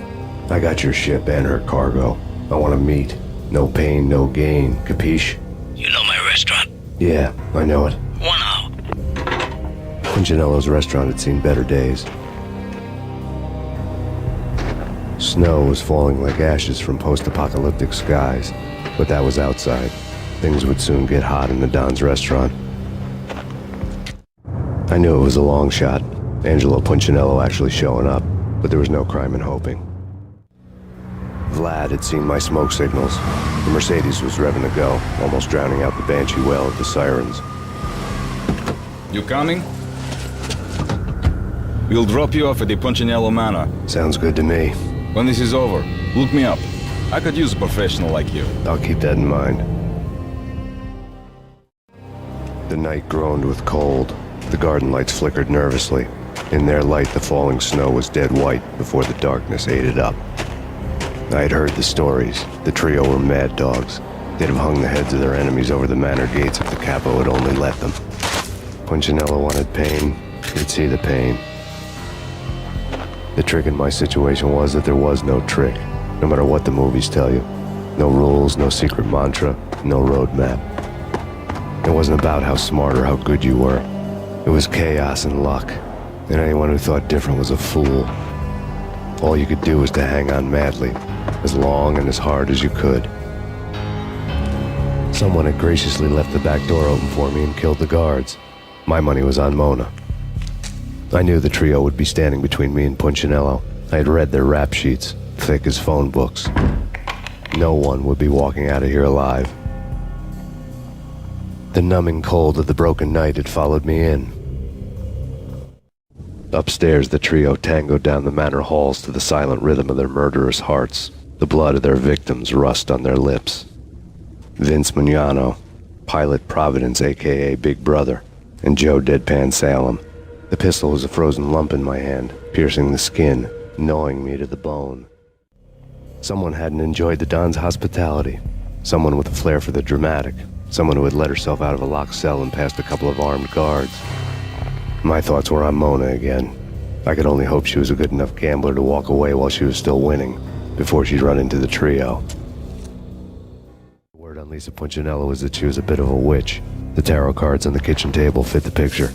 I got your ship and her cargo. I want to meet. No pain, no gain. Capiche? You know my restaurant? Yeah, I know it. 1 hour. Punchinello's restaurant had seen better days. Snow was falling like ashes from post-apocalyptic skies, but that was outside. Things would soon get hot in the Don's restaurant. I knew it was a long shot, Angelo Punchinello actually showing up, but there was no crime in hoping. Vlad had seen my smoke signals. The Mercedes was revving to go, almost drowning out the banshee wail of the sirens. You coming? We'll drop you off at the Punchinello Manor. Sounds good to me. When this is over, look me up. I could use a professional like you. I'll keep that in mind. The night groaned with cold. The garden lights flickered nervously. In their light, the falling snow was dead white before the darkness ate it up. I had heard the stories. The trio were mad dogs. They'd have hung the heads of their enemies over the manor gates if the capo had only let them. Punchinello wanted pain. He'd see the pain. The trick in my situation was that there was no trick, no matter what the movies tell you. No rules, no secret mantra, no roadmap. It wasn't about how smart or how good you were. It was chaos and luck, and anyone who thought different was a fool. All you could do was to hang on madly, as long and as hard as you could. Someone had graciously left the back door open for me and killed the guards. My money was on Mona. I knew the trio would be standing between me and Punchinello. I had read their rap sheets, thick as phone books. No one would be walking out of here alive. The numbing cold of the broken night had followed me in. Upstairs, the trio tangoed down the manor halls to the silent rhythm of their murderous hearts, the blood of their victims rust on their lips. Vince Mugnano, Pilot Providence, a.k.a. Big Brother, and Joe Deadpan Salem. The pistol was a frozen lump in my hand, piercing the skin, gnawing me to the bone. Someone hadn't enjoyed the Don's hospitality. Someone with a flair for the dramatic. Someone who had let herself out of a locked cell and past a couple of armed guards. My thoughts were on Mona again. I could only hope she was a good enough gambler to walk away while she was still winning, before she'd run into the trio. The word on Lisa Punchinello was that she was a bit of a witch. The tarot cards on the kitchen table fit the picture.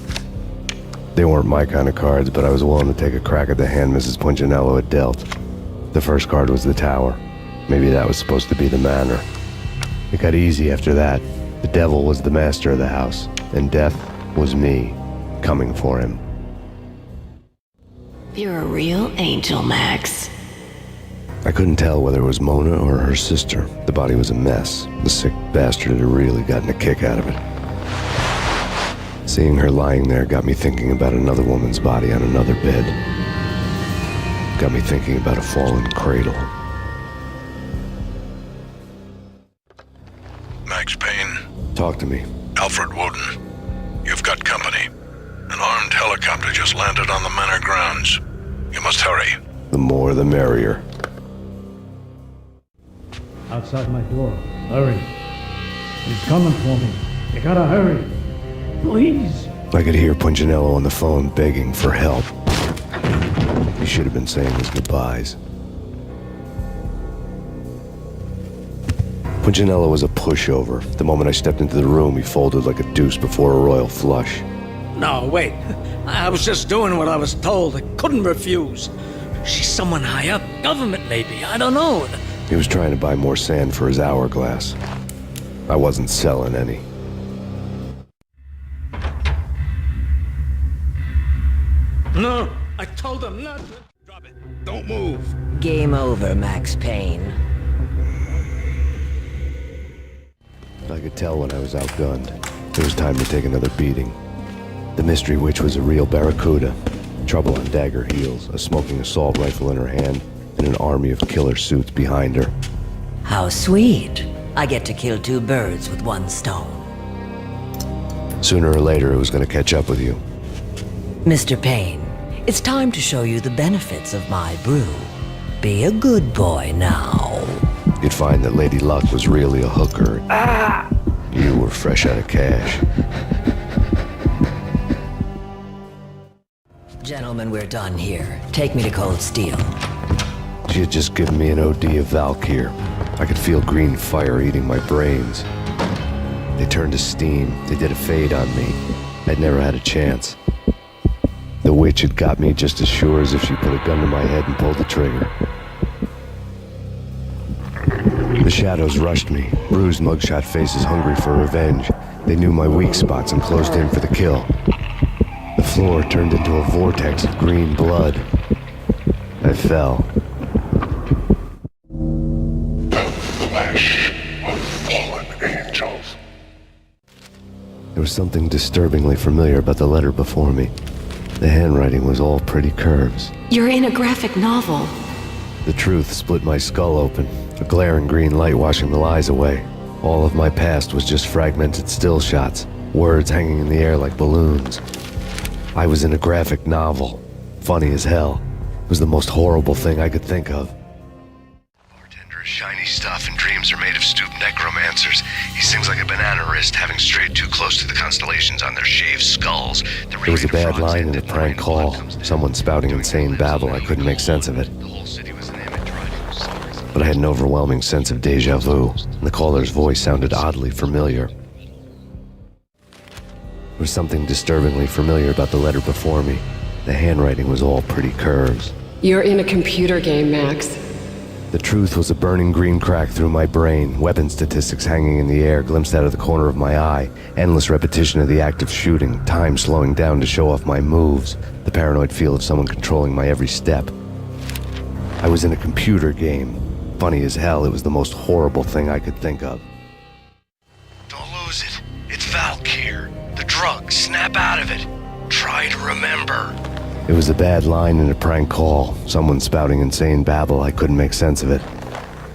They weren't my kind of cards, but I was willing to take a crack at the hand Mrs. Punchinello had dealt. The first card was the tower. Maybe that was supposed to be the manor. It got easy after that. The devil was the master of the house, and death was me, coming for him. You're a real angel, Max. I couldn't tell whether it was Mona or her sister. The body was a mess. The sick bastard had really gotten a kick out of it. Seeing her lying there got me thinking about another woman's body on another bed. Got me thinking about a fallen cradle. Max Payne. Talk to me. Alfred Woden. You've got company. An armed helicopter just landed on the manor grounds. You must hurry. The more the merrier. Outside my door. Hurry. He's coming for me. You gotta hurry. Please. I could hear Punchinello on the phone begging for help. He should have been saying his goodbyes. Punchinello was a pushover. The moment I stepped into the room, he folded like a deuce before a royal flush. No, wait. I was just doing what I was told. I couldn't refuse. She's someone high up. Government, maybe. I don't know. He was trying to buy more sand for his hourglass. I wasn't selling any. No, I told him not to. Drop it. Don't move. Game over, Max Payne. I could tell when I was outgunned. It was time to take another beating. The mystery witch was a real barracuda. Trouble on dagger heels, a smoking assault rifle in her hand, and an army of killer suits behind her. How sweet. I get to kill two birds with one stone. Sooner or later, it was going to catch up with you. Mr. Payne, it's time to show you the benefits of my brew. Be a good boy now. You'd find that Lady Luck was really a hooker. You were fresh out of cash. Gentlemen, we're done here. Take me to Cold Steel. She had just given me an OD of Valkyr. I could feel green fire eating my brains. They turned to steam. They did a fade on me. I'd never had a chance. The witch had got me just as sure as if she put a gun to my head and pulled the trigger. The shadows rushed me, bruised mugshot faces hungry for revenge. They knew my weak spots and closed in for the kill. The floor turned into a vortex of green blood. I fell. Flesh of fallen angels. There was something disturbingly familiar about the letter before me. The handwriting was all pretty curves. You're in a graphic novel. The truth split my skull open, a glaring green light washing the lies away. All of my past was just fragmented still shots, words hanging in the air like balloons. I was in a graphic novel. Funny as hell. It was the most horrible thing I could think of. Bartender is shiny stuff and dreams are made of stooped necromancers. He sings like a banana wrist, having strayed too close to the constellations on their shaved skulls. There was a bad line in the prank call. Someone spouting insane babble. I couldn't make sense of it. But I had an overwhelming sense of deja vu, and the caller's voice sounded oddly familiar. There was something disturbingly familiar about the letter before me. The handwriting was all pretty curves. You're in a computer game, Max. The truth was a burning green crack through my brain, weapon statistics hanging in the air, glimpsed out of the corner of my eye, endless repetition of the act of shooting, time slowing down to show off my moves, the paranoid feel of someone controlling my every step. I was in a computer game. Funny as hell, it was the most horrible thing I could think of. Don't lose it. It's Valkyr. The drug. Snap out of it. Try to remember. It was a bad line in a prank call, someone spouting insane babble. I couldn't make sense of it.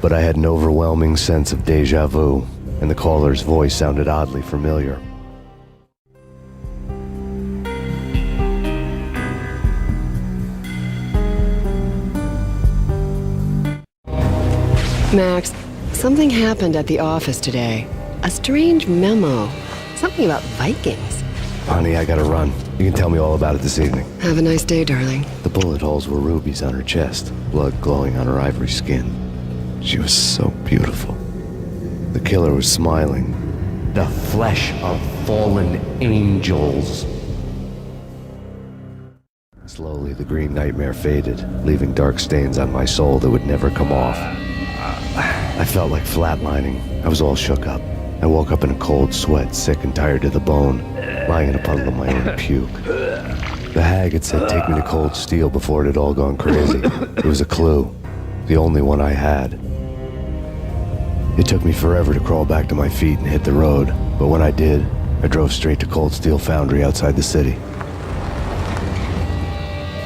But I had an overwhelming sense of deja vu, and the caller's voice sounded oddly familiar. Max, something happened at the office today. A strange memo. Something about Vikings. Honey, I gotta run. You can tell me all about it this evening. Have a nice day, darling. The bullet holes were rubies on her chest, blood glowing on her ivory skin. She was so beautiful. The killer was smiling. The flesh of fallen angels. Slowly, the green nightmare faded, leaving dark stains on my soul that would never come off. I felt like flatlining. I was all shook up. I woke up in a cold sweat, sick and tired to the bone, lying in a puddle of my own puke. The hag had said take me to Cold Steel before it had all gone crazy. It was a clue, the only one I had. It took me forever to crawl back to my feet and hit the road, but when I did, I drove straight to Cold Steel Foundry outside the city.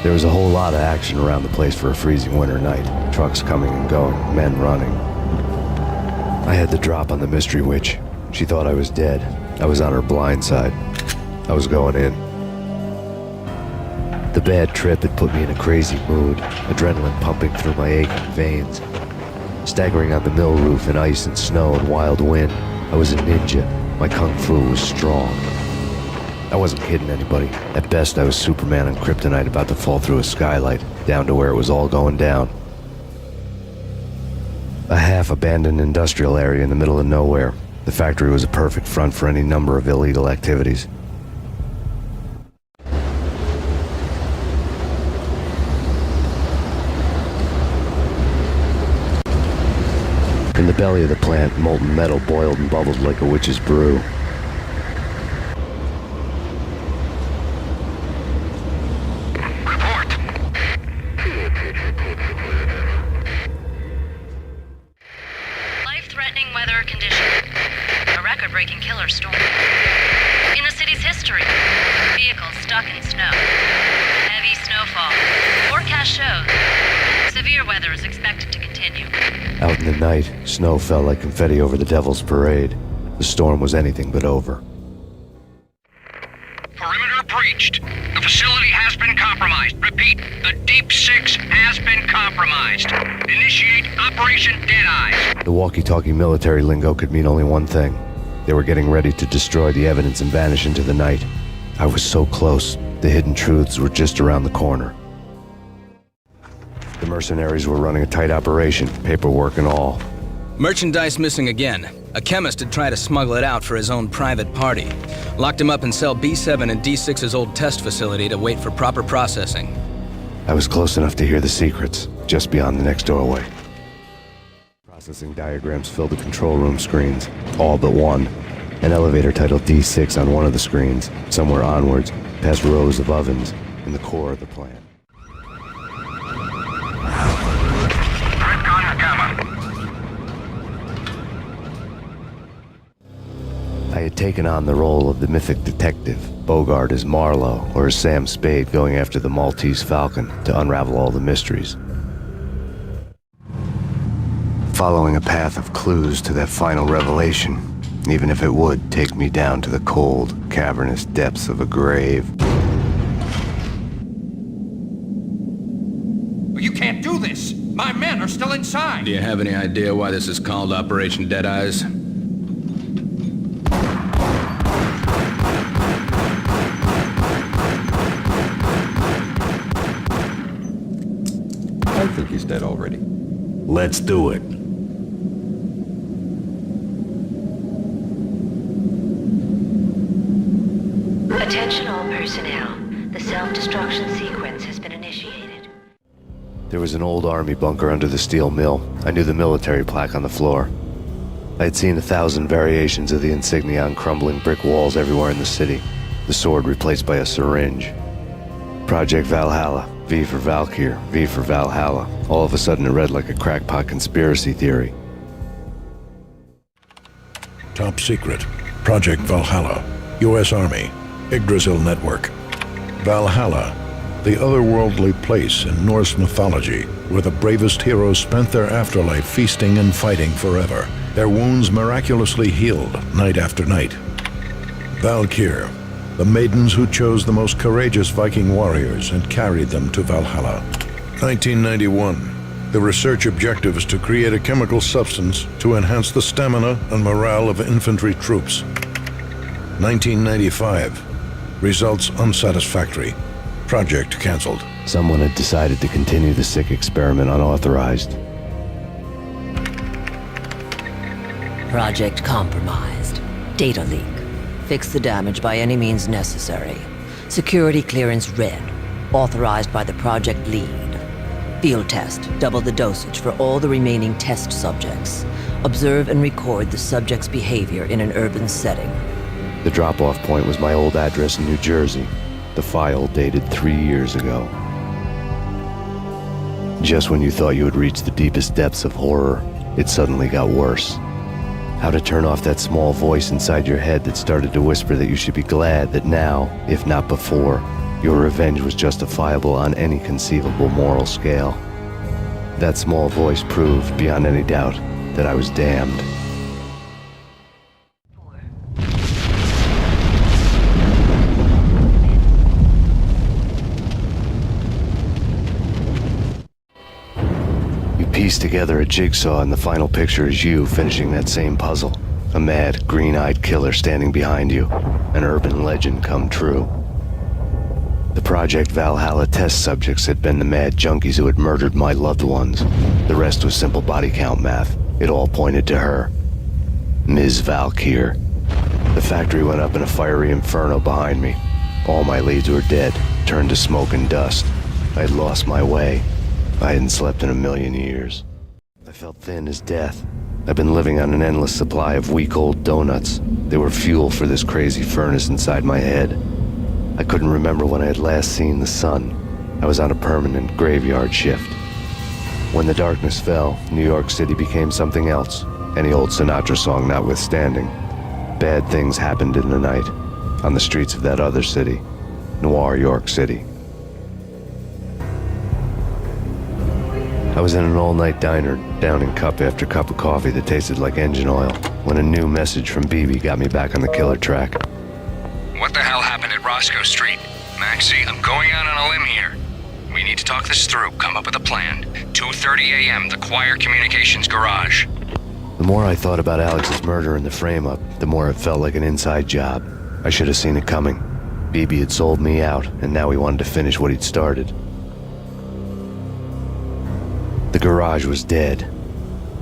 There was a whole lot of action around the place for a freezing winter night. Trucks coming and going, men running. I had the drop on the mystery witch. She thought I was dead. I was on her blind side. I was going in. The bad trip had put me in a crazy mood, adrenaline pumping through my aching veins. Staggering on the mill roof in ice and snow and wild wind, I was a ninja. My kung fu was strong. I wasn't kidding anybody. At best, I was Superman on kryptonite about to fall through a skylight, down to where it was all going down. A half-abandoned industrial area in the middle of nowhere. The factory was a perfect front for any number of illegal activities. In the belly of the plant, molten metal boiled and bubbled like a witch's brew. Out in the night, snow fell like confetti over the Devil's Parade. The storm was anything but over. Perimeter breached. The facility has been compromised. Repeat, the Deep Six has been compromised. Initiate Operation Deadeyes. The walkie-talkie military lingo could mean only one thing. They were getting ready to destroy the evidence and vanish into the night. I was so close. The hidden truths were just around the corner. The mercenaries were running a tight operation, paperwork and all. Merchandise missing again. A chemist had tried to smuggle it out for his own private party. Locked him up in cell B7 in D6's old test facility to wait for proper processing. I was close enough to hear the secrets, just beyond the next doorway. Processing diagrams filled the control room screens, all but one. An elevator titled D6 on one of the screens, somewhere onwards, past rows of ovens, in the core of the plant. I had taken on the role of the mythic detective, Bogart as Marlowe, or as Sam Spade going after the Maltese Falcon to unravel all the mysteries. Following a path of clues to that final revelation, even if it would take me down to the cold, cavernous depths of a grave. You can't do this! My men are still inside! Do you have any idea why this is called Operation Deadeyes? I think he's dead already. Let's do it. Attention all personnel. The self-destruction sequence has been initiated. There was an old army bunker under the steel mill. I knew the military plaque on the floor. I had seen 1,000 variations of the insignia on crumbling brick walls everywhere in the city. The sword replaced by a syringe. Project Valhalla. V for Valkyr, V for Valhalla. All of a sudden it read like a crackpot conspiracy theory. Top secret. Project Valhalla. U.S. Army. Yggdrasil Network. Valhalla. The otherworldly place in Norse mythology where the bravest heroes spent their afterlife feasting and fighting forever. Their wounds miraculously healed night after night. Valkyr. The maidens who chose the most courageous Viking warriors and carried them to Valhalla. 1991. The research objective is to create a chemical substance to enhance the stamina and morale of infantry troops. 1995. Results unsatisfactory. Project cancelled. Someone had decided to continue the sick experiment unauthorized. Project compromised. Data leak. Fix the damage by any means necessary. Security clearance red. Authorized by the project lead. Field test. Double the dosage for all the remaining test subjects. Observe and record the subject's behavior in an urban setting. The drop-off point was my old address in New Jersey. The file dated 3 years ago. Just when you thought you had reached the deepest depths of horror, it suddenly got worse. How to turn off that small voice inside your head that started to whisper that you should be glad that now, if not before, your revenge was justifiable on any conceivable moral scale. That small voice proved, beyond any doubt, that I was damned. Piece together a jigsaw and the final picture is you finishing that same puzzle. A mad, green-eyed killer standing behind you. An urban legend come true. The Project Valhalla test subjects had been the mad junkies who had murdered my loved ones. The rest was simple body count math. It all pointed to her. Ms. Valkyr. The factory went up in a fiery inferno behind me. All my leads were dead, turned to smoke and dust. I had lost my way. I hadn't slept in a million years. I felt thin as death. I've been living on an endless supply of week-old donuts. They were fuel for this crazy furnace inside my head. I couldn't remember when I had last seen the sun. I was on a permanent graveyard shift. When the darkness fell, New York City became something else, any old Sinatra song notwithstanding. Bad things happened in the night, on the streets of that other city, Noir York City. I was in an all-night diner, downing cup after cup of coffee that tasted like engine oil, when a new message from BB got me back on the killer track. What the hell happened at Roscoe Street? Maxie, I'm going out on a limb here. We need to talk this through, come up with a plan. 2:30 a.m., the Choir Communications Garage. The more I thought about Alex's murder and the frame-up, the more it felt like an inside job. I should have seen it coming. BB had sold me out, and now he wanted to finish what he'd started. The garage was dead.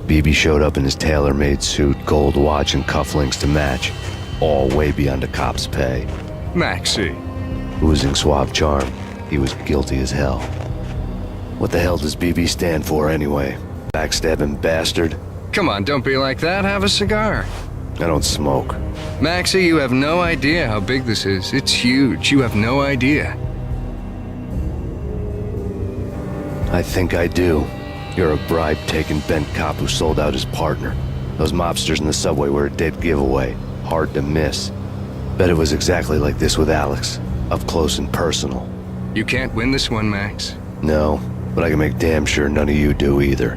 BB showed up in his tailor-made suit, gold watch and cufflinks to match, all way beyond a cop's pay. Maxie. Oozing suave charm, he was guilty as hell. What the hell does BB stand for anyway? Backstabbing bastard? Come on, don't be like that. Have a cigar. I don't smoke. Maxie, you have no idea how big this is. It's huge. You have no idea. I think I do. You're a bribe-taking bent cop who sold out his partner. Those mobsters in the subway were a dead giveaway. Hard to miss. Bet it was exactly like this with Alex. Up close and personal. You can't win this one, Max. No, but I can make damn sure none of you do either.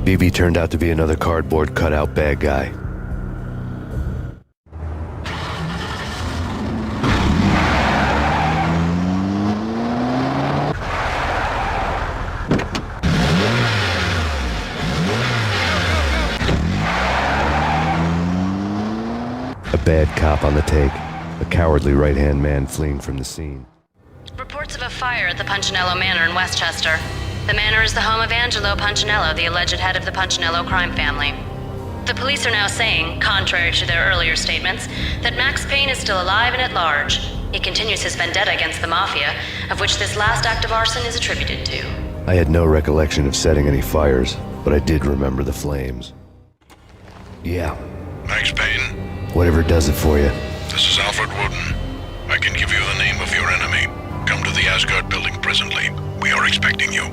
BB turned out to be another cardboard cutout bad guy. A bad cop on the take. A cowardly right-hand man fleeing from the scene. Reports of a fire at the Punchinello Manor in Westchester. The manor is the home of Angelo Punchinello, the alleged head of the Punchinello crime family. The police are now saying, contrary to their earlier statements, that Max Payne is still alive and at large. He continues his vendetta against the Mafia, of which this last act of arson is attributed to. I had no recollection of setting any fires, but I did remember the flames. Yeah. Max Payne. Whatever does it for you. This is Alfred Woden. I can give you the name of your enemy. Come to the Asgard building presently. We are expecting you.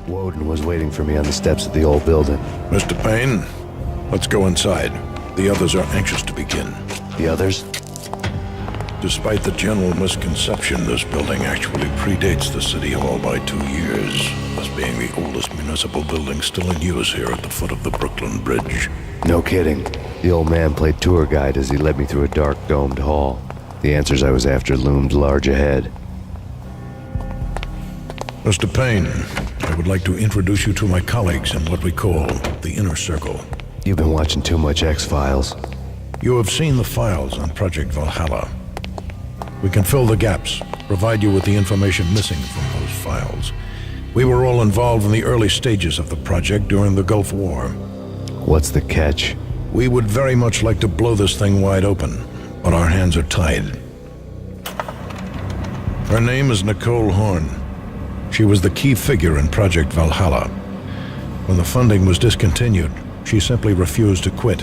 Woden was waiting for me on the steps of the old building. Mr. Payne, let's go inside. The others are anxious to begin. The others? Despite the general misconception, this building actually predates the City Hall by 2 years, thus being the oldest municipal building still in use here at the foot of the Brooklyn Bridge. No kidding. The old man played tour guide as he led me through a dark, domed hall. The answers I was after loomed large ahead. Mr. Payne, I would like to introduce you to my colleagues in what we call the Inner Circle. You've been watching too much X-Files. You have seen the files on Project Valhalla. We can fill the gaps, provide you with the information missing from those files. We were all involved in the early stages of the project during the Gulf War. What's the catch? We would very much like to blow this thing wide open, but our hands are tied. Her name is Nicole Horn. She was the key figure in Project Valhalla. When the funding was discontinued, she simply refused to quit.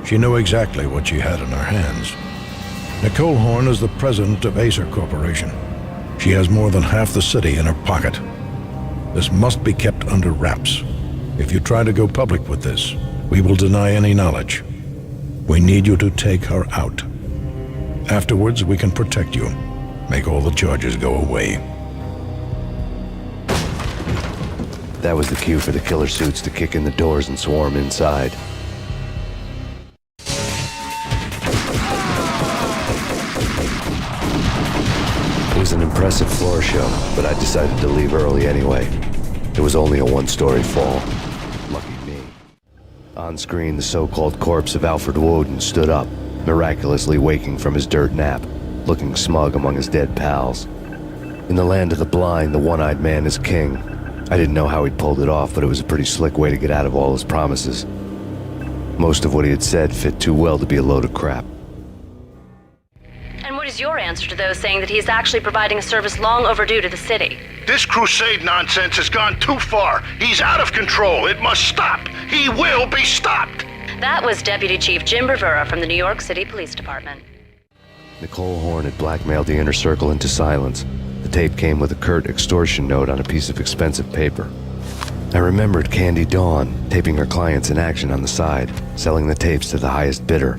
She knew exactly what she had in her hands. Nicole Horn is the president of Acer Corporation. She has more than half the city in her pocket. This must be kept under wraps. If you try to go public with this, we will deny any knowledge. We need you to take her out. Afterwards, we can protect you. Make all the charges go away. That was the cue for the killer suits to kick in the doors and swarm inside. It was an impressive floor show, but I decided to leave early anyway. It was only a one-story fall. Lucky me. On screen, the so-called corpse of Alfred Woden stood up, miraculously waking from his dirt nap, looking smug among his dead pals. In the land of the blind, the one-eyed man is king. I didn't know how he'd pulled it off, but it was a pretty slick way to get out of all his promises. Most of what he had said fit too well to be a load of crap. And what is your answer to those saying that he is actually providing a service long overdue to the city? This crusade nonsense has gone too far. He's out of control. It must stop. He will be stopped. That was Deputy Chief Jim Rivera from the New York City Police Department. Nicole Horn had blackmailed the Inner Circle into silence. The tape came with a curt extortion note on a piece of expensive paper. I remembered Candy Dawn taping her clients in action on the side, selling the tapes to the highest bidder.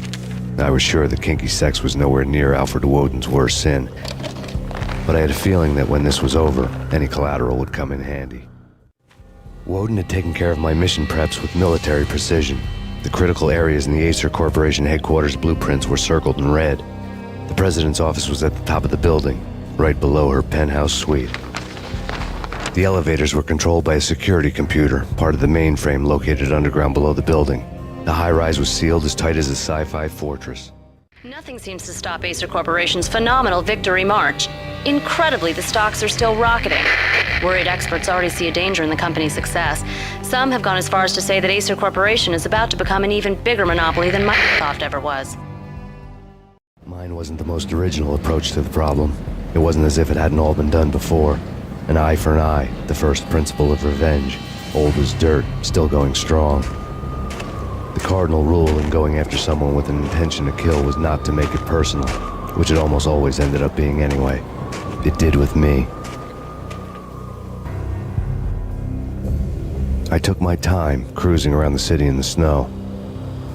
I was sure that kinky sex was nowhere near Alfred Woden's worst sin. but I had a feeling that when this was over, any collateral would come in handy. Woden had taken care of my mission preps with military precision. The critical areas in the Acer Corporation headquarters blueprints were circled in red. The president's office was at the top of the building, right below her penthouse suite. The elevators were controlled by a security computer, part of the mainframe located underground below the building. The high-rise was sealed as tight as a sci-fi fortress. Nothing seems to stop Acer Corporation's phenomenal victory march. Incredibly, the stocks are still rocketing. Worried experts already see a danger in the company's success. Some have gone as far as to say that Acer Corporation is about to become an even bigger monopoly than Microsoft ever was. Mine wasn't the most original approach to the problem. It wasn't as if it hadn't all been done before. An eye for an eye, the first principle of revenge. Old as dirt, still going strong. The cardinal rule in going after someone with an intention to kill was not to make it personal, which it almost always ended up being anyway. It did with me. I took my time, cruising around the city in the snow.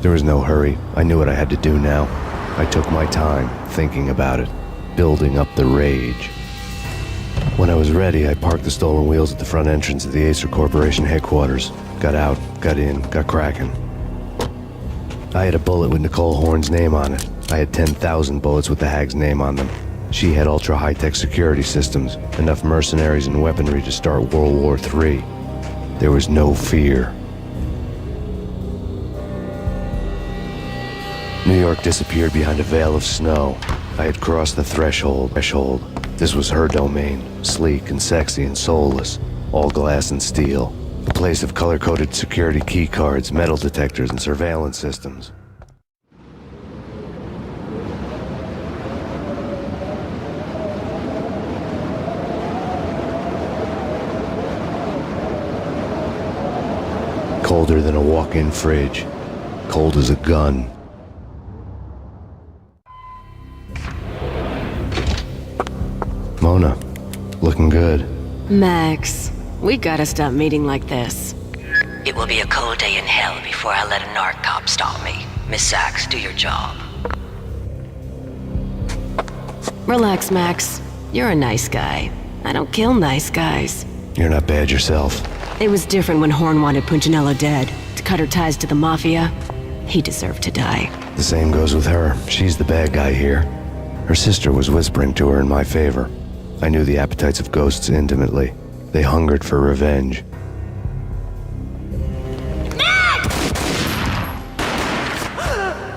There was no hurry. I knew what I had to do now. I took my time, thinking about it, building up the rage. When I was ready, I parked the stolen wheels at the front entrance of the Acer Corporation headquarters. Got out, got in, got cracking. I had a bullet with Nicole Horn's name on it. I had 10,000 bullets with the hag's name on them. She had ultra-high-tech security systems, enough mercenaries and weaponry to start World War III. There was no fear. New York disappeared behind a veil of snow. I had crossed the threshold. This was her domain, sleek and sexy and soulless, all glass and steel. A place of color-coded security key cards, metal detectors, and surveillance systems. Colder than a walk-in fridge. Cold as a gun. Mona, looking good. Max, we gotta stop meeting like this. It will be a cold day in hell before I let a narc cop stop me. Miss Sachs, do your job. Relax, Max. You're a nice guy. I don't kill nice guys. You're not bad yourself. It was different when Horn wanted Punchinello dead, to cut her ties to the Mafia. He deserved to die. The same goes with her. She's the bad guy here. Her sister was whispering to her in my favor. I knew the appetites of ghosts intimately. They hungered for revenge.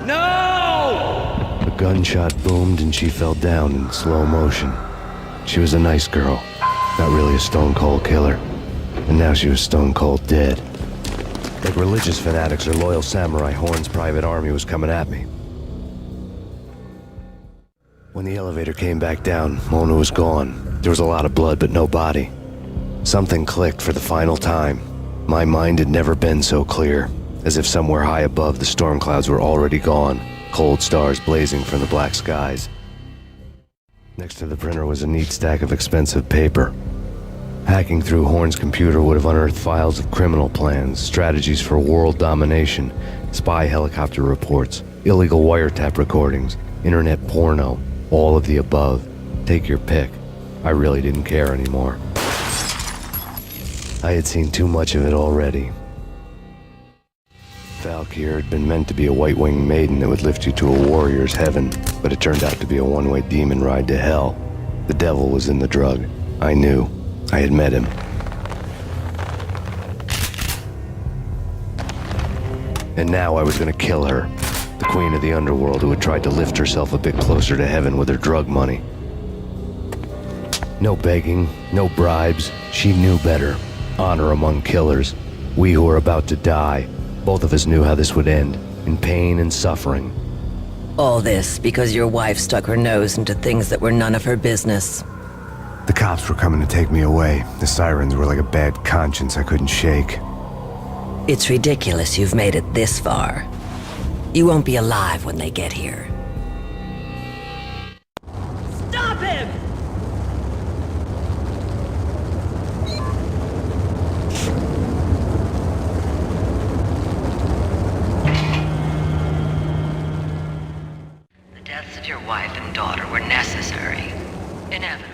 No! A gunshot boomed and she fell down in slow motion. She was a nice girl, not really a stone-cold killer. And now she was stone-cold dead. Like religious fanatics or loyal samurai, Horn's private army was coming at me. When the elevator came back down, Mona was gone. There was a lot of blood, but no body. Something clicked for the final time. My mind had never been so clear, as if somewhere high above the storm clouds were already gone, cold stars blazing from the black skies. Next to the printer was a neat stack of expensive paper. Hacking through Horn's computer would have unearthed files of criminal plans, strategies for world domination, spy helicopter reports, illegal wiretap recordings, internet porno, all of the above. Take your pick. I really didn't care anymore. I had seen too much of it already. Valkyr had been meant to be a white-winged maiden that would lift you to a warrior's heaven, but it turned out to be a one-way demon ride to hell. The devil was in the drug. I knew. I had met him. And now I was gonna kill her. The queen of the underworld who had tried to lift herself a bit closer to heaven with her drug money. No begging, no bribes. She knew better. Honor among killers. We who were about to die. Both of us knew how this would end. In pain and suffering. All this because your wife stuck her nose into things that were none of her business. The cops were coming to take me away. The sirens were like a bad conscience I couldn't shake. It's ridiculous you've made it this far. You won't be alive when they get here. Stop him! The deaths of your wife and daughter were necessary, inevitable.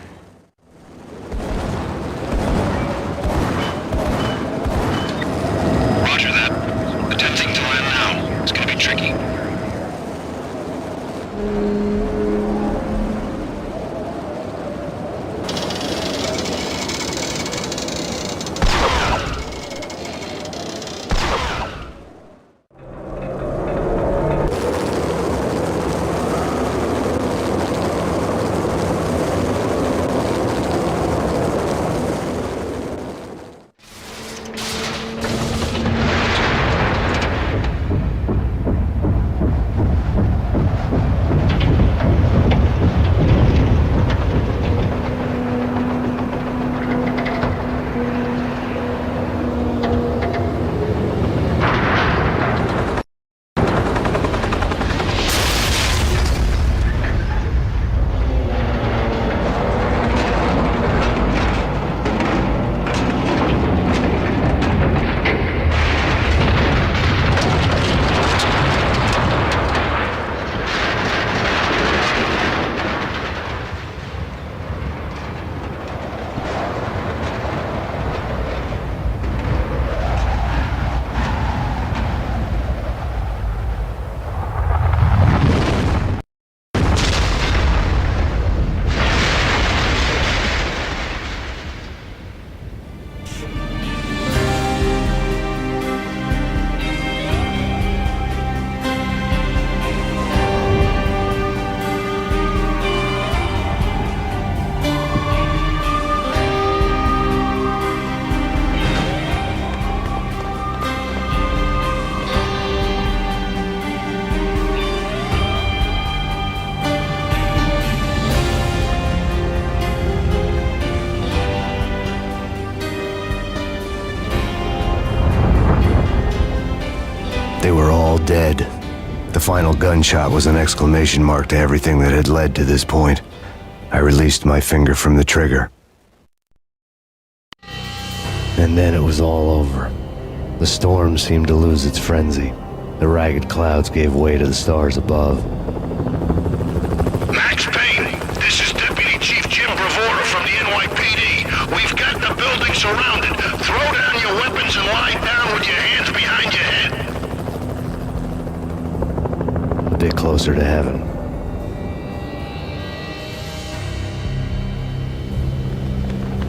They were all dead. The final gunshot was an exclamation mark to everything that had led to this point. I released my finger from the trigger. And then it was all over. The storm seemed to lose its frenzy. The ragged clouds gave way to the stars above. Max Payne, this is Deputy Chief Jim Bravura from the NYPD. We've got the building surrounded. Throw down your weapons and lie down with your hands behind your head. A bit closer to heaven.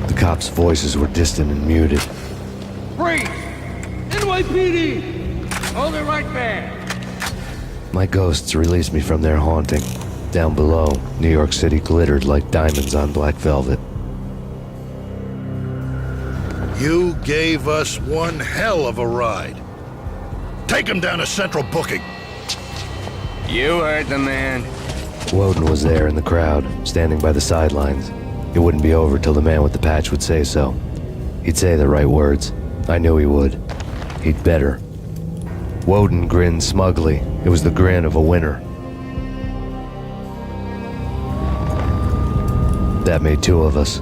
The cops' voices were distant and muted. Freeze! NYPD! Hold it right there! My ghosts released me from their haunting. Down below, New York City glittered like diamonds on black velvet. You gave us one hell of a ride. Take him down to Central Booking. You heard the man. Woden was there in the crowd, standing by the sidelines. It wouldn't be over till the man with the patch would say so. He'd say the right words. I knew he would. He'd better. Woden grinned smugly. It was the grin of a winner. That made two of us.